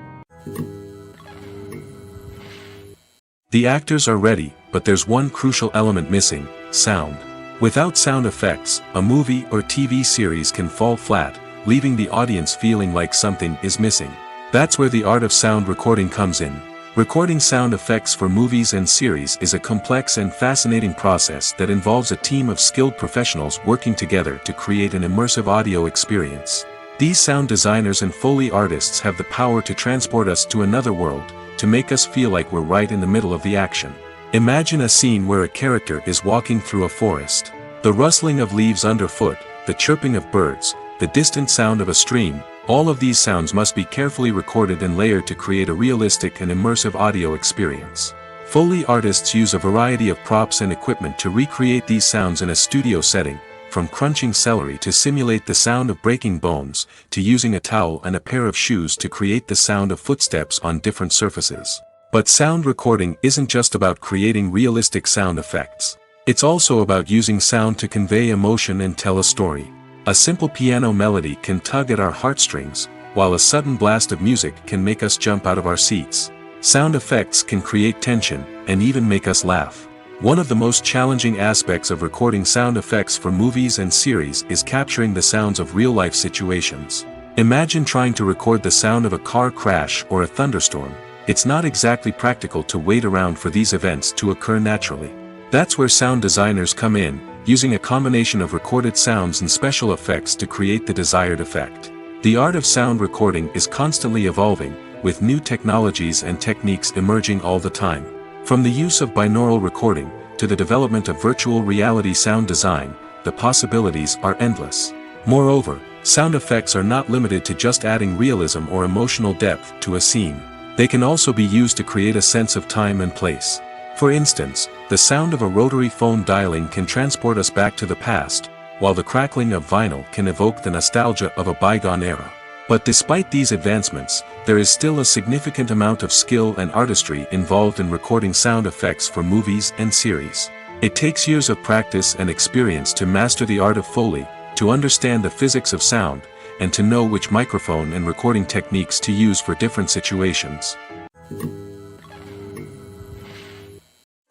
The actors are ready, but there's one crucial element missing: sound. Without sound effects, a movie or TV series can fall flat, leaving the audience feeling like something is missing. That's where the art of sound recording comes in. Recording sound effects for movies and series is a complex and fascinating process that involves a team of skilled professionals working together to create an immersive audio experience. These sound designers and Foley artists have the power to transport us to another world, to make us feel like we're right in the middle of the action. Imagine a scene where a character is walking through a forest. The rustling of leaves underfoot, the chirping of birds, the distant sound of a stream, all of these sounds must be carefully recorded and layered to create a realistic and immersive audio experience. Foley artists use a variety of props and equipment to recreate these sounds in a studio setting, from crunching celery to simulate the sound of breaking bones, to using a towel and a pair of shoes to create the sound of footsteps on different surfaces. But sound recording isn't just about creating realistic sound effects. It's also about using sound to convey emotion and tell a story. A simple piano melody can tug at our heartstrings, while a sudden blast of music can make us jump out of our seats. Sound effects can create tension, and even make us laugh. One of the most challenging aspects of recording sound effects for movies and series is capturing the sounds of real-life situations. Imagine trying to record the sound of a car crash or a thunderstorm. It's not exactly practical to wait around for these events to occur naturally. That's where sound designers come in, using a combination of recorded sounds and special effects to create the desired effect. The art of sound recording is constantly evolving, with new technologies and techniques emerging all the time. From the use of binaural recording, to the development of virtual reality sound design, the possibilities are endless. Moreover, sound effects are not limited to just adding realism or emotional depth to a scene. They can also be used to create a sense of time and place. For instance, the sound of a rotary phone dialing can transport us back to the past, while the crackling of vinyl can evoke the nostalgia of a bygone era. But despite these advancements, there is still a significant amount of skill and artistry involved in recording sound effects for movies and series. It takes years of practice and experience to master the art of Foley, to understand the physics of sound, and to know which microphone and recording techniques to use for different situations.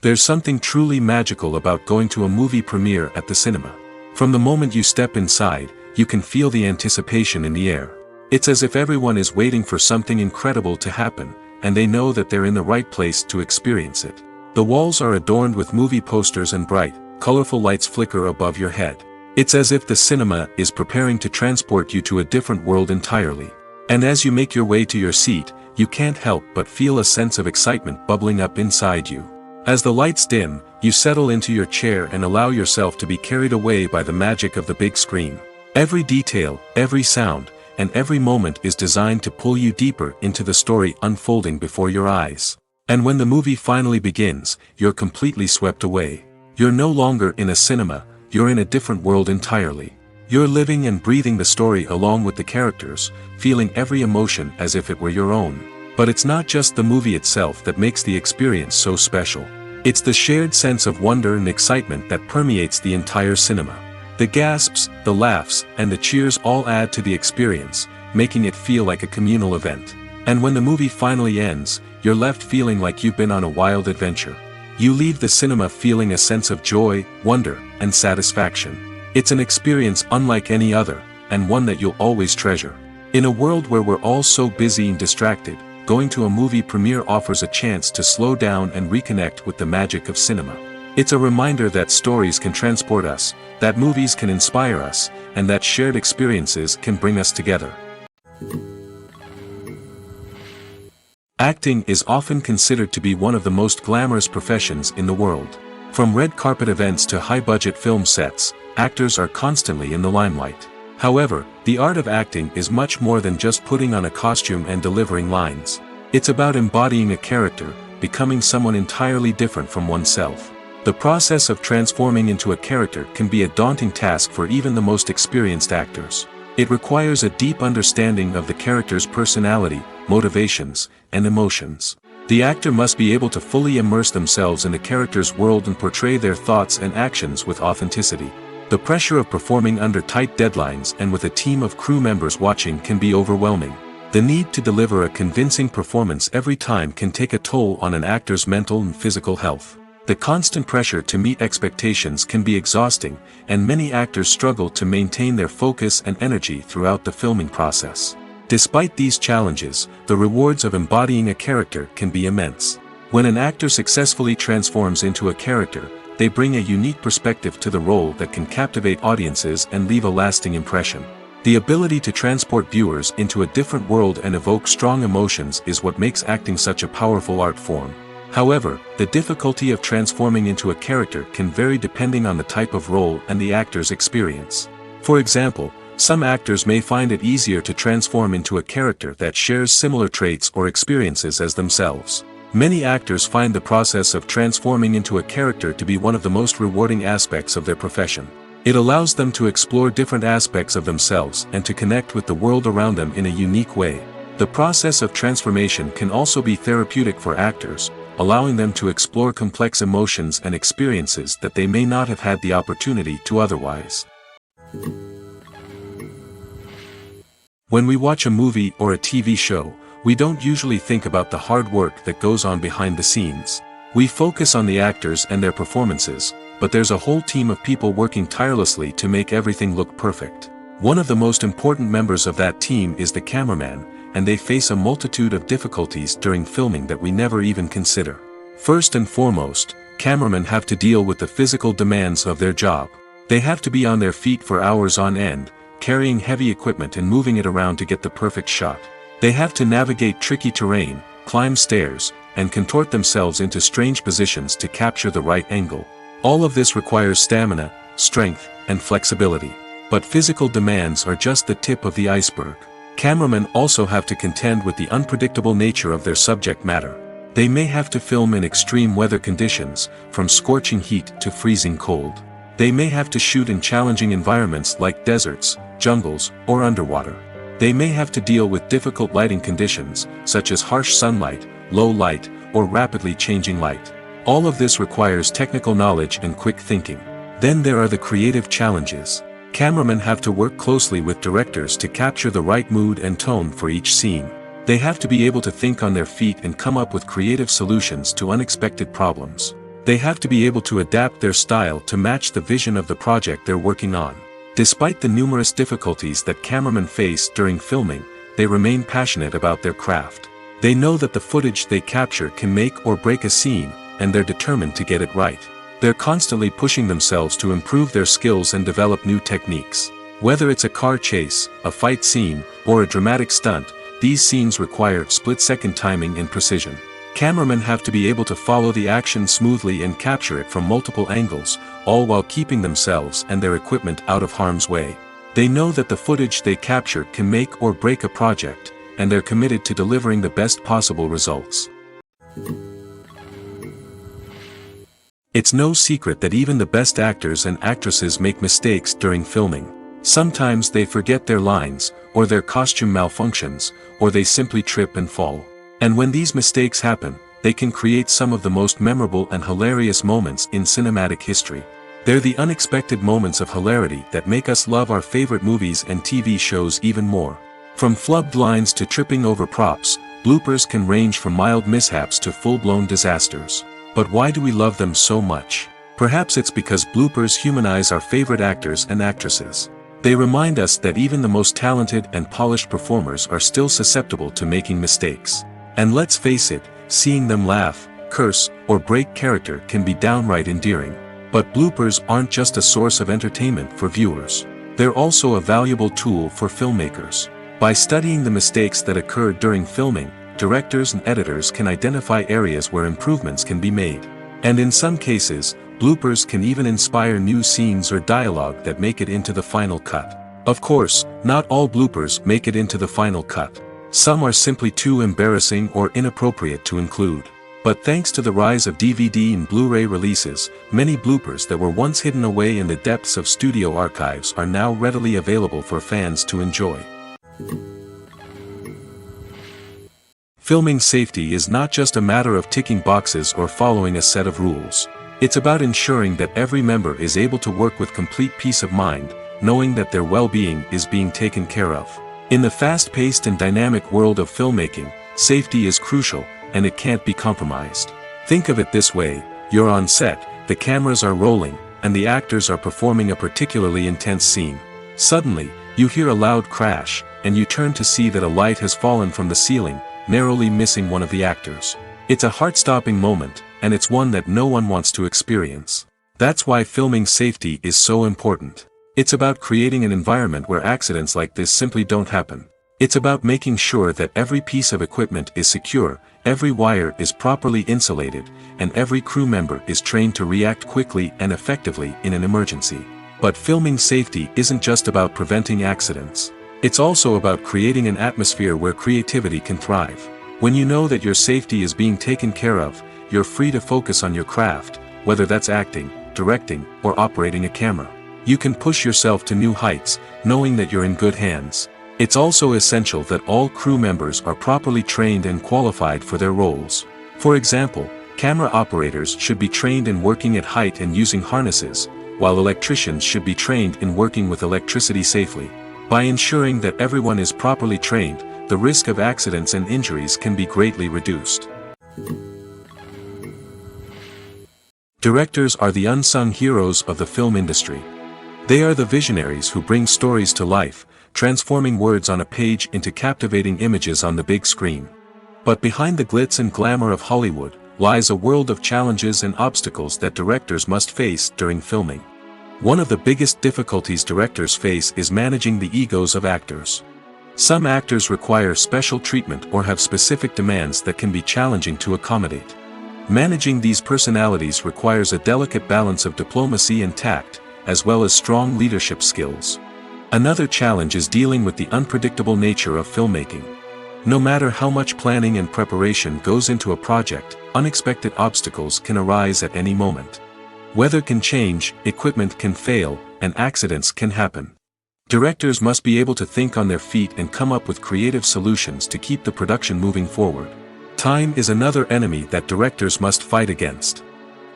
There's something truly magical about going to a movie premiere at the cinema. From the moment you step inside, you can feel the anticipation in the air. It's as if everyone is waiting for something incredible to happen, and they know that they're in the right place to experience it. The walls are adorned with movie posters and bright, colorful lights flicker above your head. It's as if the cinema is preparing to transport you to a different world entirely. And as you make your way to your seat, you can't help but feel a sense of excitement bubbling up inside you. As the lights dim, you settle into your chair and allow yourself to be carried away by the magic of the big screen. Every detail, every sound, and every moment is designed to pull you deeper into the story unfolding before your eyes. And when the movie finally begins, you're completely swept away. You're no longer in a cinema, you're in a different world entirely. You're living and breathing the story along with the characters, feeling every emotion as if it were your own. But it's not just the movie itself that makes the experience so special. It's the shared sense of wonder and excitement that permeates the entire cinema. The gasps, the laughs, and the cheers all add to the experience, making it feel like a communal event. And when the movie finally ends, you're left feeling like you've been on a wild adventure. You leave the cinema feeling a sense of joy, wonder, and satisfaction. It's an experience unlike any other, and one that you'll always treasure. In a world where we're all so busy and distracted, going to a movie premiere offers a chance to slow down and reconnect with the magic of cinema. It's a reminder that stories can transport us, that movies can inspire us, and that shared experiences can bring us together. Acting is often considered to be one of the most glamorous professions in the world. From red carpet events to high-budget film sets, actors are constantly in the limelight. However, the art of acting is much more than just putting on a costume and delivering lines. It's about embodying a character, becoming someone entirely different from oneself. The process of transforming into a character can be a daunting task for even the most experienced actors. It requires a deep understanding of the character's personality, motivations, and emotions. The actor must be able to fully immerse themselves in the character's world and portray their thoughts and actions with authenticity. The pressure of performing under tight deadlines and with a team of crew members watching can be overwhelming. The need to deliver a convincing performance every time can take a toll on an actor's mental and physical health. The constant pressure to meet expectations can be exhausting, and many actors struggle to maintain their focus and energy throughout the filming process. Despite these challenges, the rewards of embodying a character can be immense. When an actor successfully transforms into a character, they bring a unique perspective to the role that can captivate audiences and leave a lasting impression. The ability to transport viewers into a different world and evoke strong emotions is what makes acting such a powerful art form. However, the difficulty of transforming into a character can vary depending on the type of role and the actor's experience. For example, some actors may find it easier to transform into a character that shares similar traits or experiences as themselves. Many actors find the process of transforming into a character to be one of the most rewarding aspects of their profession. It allows them to explore different aspects of themselves and to connect with the world around them in a unique way. The process of transformation can also be therapeutic for actors, allowing them to explore complex emotions and experiences that they may not have had the opportunity to otherwise. When we watch a movie or a TV show, we don't usually think about the hard work that goes on behind the scenes. We focus on the actors and their performances, but there's a whole team of people working tirelessly to make everything look perfect. One of the most important members of that team is the cameraman, and they face a multitude of difficulties during filming that we never even consider. First and foremost, cameramen have to deal with the physical demands of their job. They have to be on their feet for hours on end, carrying heavy equipment and moving it around to get the perfect shot. They have to navigate tricky terrain, climb stairs, and contort themselves into strange positions to capture the right angle. All of this requires stamina, strength, and flexibility. But physical demands are just the tip of the iceberg. Cameramen also have to contend with the unpredictable nature of their subject matter. They may have to film in extreme weather conditions, from scorching heat to freezing cold. They may have to shoot in challenging environments like deserts, jungles, or underwater. They may have to deal with difficult lighting conditions, such as harsh sunlight, low light, or rapidly changing light. All of this requires technical knowledge and quick thinking. Then there are the creative challenges. Cameramen have to work closely with directors to capture the right mood and tone for each scene. They have to be able to think on their feet and come up with creative solutions to unexpected problems. They have to be able to adapt their style to match the vision of the project they're working on. Despite the numerous difficulties that cameramen face during filming, they remain passionate about their craft. They know that the footage they capture can make or break a scene, and they're determined to get it right. They're constantly pushing themselves to improve their skills and develop new techniques. Whether it's a car chase, a fight scene, or a dramatic stunt, these scenes require split-second timing and precision. Cameramen have to be able to follow the action smoothly and capture it from multiple angles, all while keeping themselves and their equipment out of harm's way. They know that the footage they capture can make or break a project, and they're committed to delivering the best possible results. It's no secret that even the best actors and actresses make mistakes during filming. Sometimes they forget their lines, or their costume malfunctions, or they simply trip and fall. And when these mistakes happen, they can create some of the most memorable and hilarious moments in cinematic history. They're the unexpected moments of hilarity that make us love our favorite movies and TV shows even more. From flubbed lines to tripping over props, bloopers can range from mild mishaps to full-blown disasters. But why do we love them so much? Perhaps it's because bloopers humanize our favorite actors and actresses. They remind us that even the most talented and polished performers are still susceptible to making mistakes. And let's face it, seeing them laugh, curse, or break character can be downright endearing. But bloopers aren't just a source of entertainment for viewers. They're also a valuable tool for filmmakers. By studying the mistakes that occurred during filming, directors and editors can identify areas where improvements can be made. And in some cases, bloopers can even inspire new scenes or dialogue that make it into the final cut. Of course, not all bloopers make it into the final cut. Some are simply too embarrassing or inappropriate to include. But thanks to the rise of DVD and Blu-ray releases, many bloopers that were once hidden away in the depths of studio archives are now readily available for fans to enjoy. Filming safety is not just a matter of ticking boxes or following a set of rules. It's about ensuring that every member is able to work with complete peace of mind, knowing that their well-being is being taken care of. In the fast-paced and dynamic world of filmmaking, safety is crucial, and it can't be compromised. Think of it this way: you're on set, the cameras are rolling, and the actors are performing a particularly intense scene. Suddenly, you hear a loud crash, and you turn to see that a light has fallen from the ceiling, narrowly missing one of the actors. It's a heart-stopping moment, and it's one that no one wants to experience. That's why filming safety is so important. It's about creating an environment where accidents like this simply don't happen. It's about making sure that every piece of equipment is secure, every wire is properly insulated, and every crew member is trained to react quickly and effectively in an emergency. But filming safety isn't just about preventing accidents. It's also about creating an atmosphere where creativity can thrive. When you know that your safety is being taken care of, you're free to focus on your craft, whether that's acting, directing, or operating a camera. You can push yourself to new heights, knowing that you're in good hands. It's also essential that all crew members are properly trained and qualified for their roles. For example, camera operators should be trained in working at height and using harnesses, while electricians should be trained in working with electricity safely. By ensuring that everyone is properly trained, the risk of accidents and injuries can be greatly reduced. Directors are the unsung heroes of the film industry. They are the visionaries who bring stories to life, transforming words on a page into captivating images on the big screen. But behind the glitz and glamour of Hollywood, lies a world of challenges and obstacles that directors must face during filming. One of the biggest difficulties directors face is managing the egos of actors. Some actors require special treatment or have specific demands that can be challenging to accommodate. Managing these personalities requires a delicate balance of diplomacy and tact, as well as strong leadership skills. Another challenge is dealing with the unpredictable nature of filmmaking. No matter how much planning and preparation goes into a project, unexpected obstacles can arise at any moment. Weather can change, equipment can fail, and accidents can happen. Directors must be able to think on their feet and come up with creative solutions to keep the production moving forward. Time is another enemy that directors must fight against.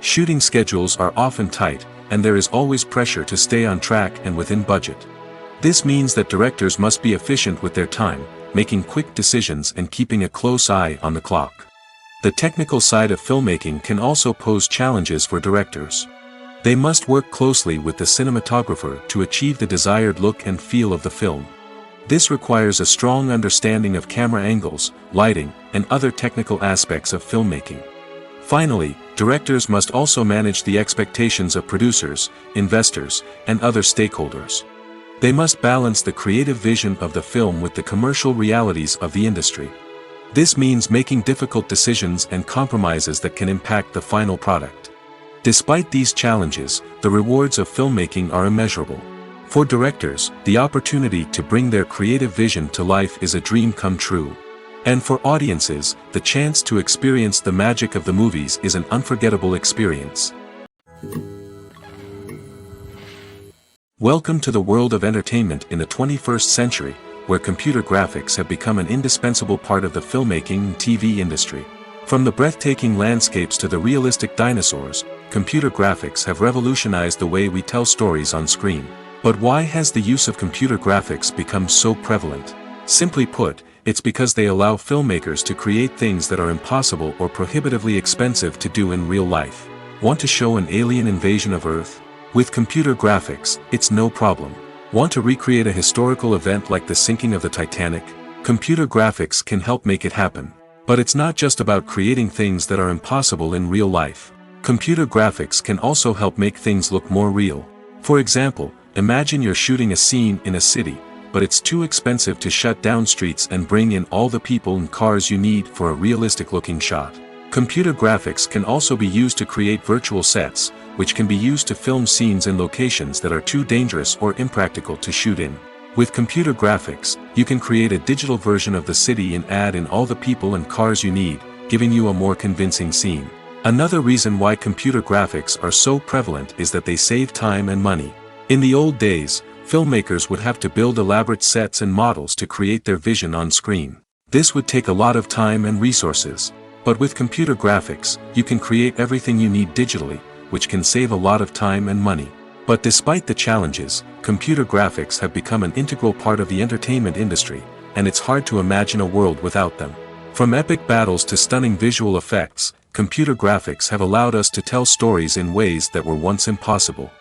Shooting schedules are often tight, and there is always pressure to stay on track and within budget. This means that directors must be efficient with their time, making quick decisions and keeping a close eye on the clock. The technical side of filmmaking can also pose challenges for directors. They must work closely with the cinematographer to achieve the desired look and feel of the film. This requires a strong understanding of camera angles, lighting, and other technical aspects of filmmaking. Finally, directors must also manage the expectations of producers, investors, and other stakeholders. They must balance the creative vision of the film with the commercial realities of the industry. This means making difficult decisions and compromises that can impact the final product. Despite these challenges, the rewards of filmmaking are immeasurable. For directors, the opportunity to bring their creative vision to life is a dream come true. And for audiences, the chance to experience the magic of the movies is an unforgettable experience. Welcome to the world of entertainment in the 21st century, where computer graphics have become an indispensable part of the filmmaking and TV industry. From the breathtaking landscapes to the realistic dinosaurs, computer graphics have revolutionized the way we tell stories on screen. But why has the use of computer graphics become so prevalent? Simply put, it's because they allow filmmakers to create things that are impossible or prohibitively expensive to do in real life. Want to show an alien invasion of Earth? With computer graphics, it's no problem. Want to recreate a historical event like the sinking of the Titanic? Computer graphics can help make it happen. But it's not just about creating things that are impossible in real life. Computer graphics can also help make things look more real. For example, imagine you're shooting a scene in a city, but it's too expensive to shut down streets and bring in all the people and cars you need for a realistic-looking shot. Computer graphics can also be used to create virtual sets, which can be used to film scenes in locations that are too dangerous or impractical to shoot in. With computer graphics, you can create a digital version of the city and add in all the people and cars you need, giving you a more convincing scene. Another reason why computer graphics are so prevalent is that they save time and money. In the old days, filmmakers would have to build elaborate sets and models to create their vision on screen. This would take a lot of time and resources. But with computer graphics, you can create everything you need digitally, which can save a lot of time and money. But despite the challenges, computer graphics have become an integral part of the entertainment industry, and it's hard to imagine a world without them. From epic battles to stunning visual effects, computer graphics have allowed us to tell stories in ways that were once impossible.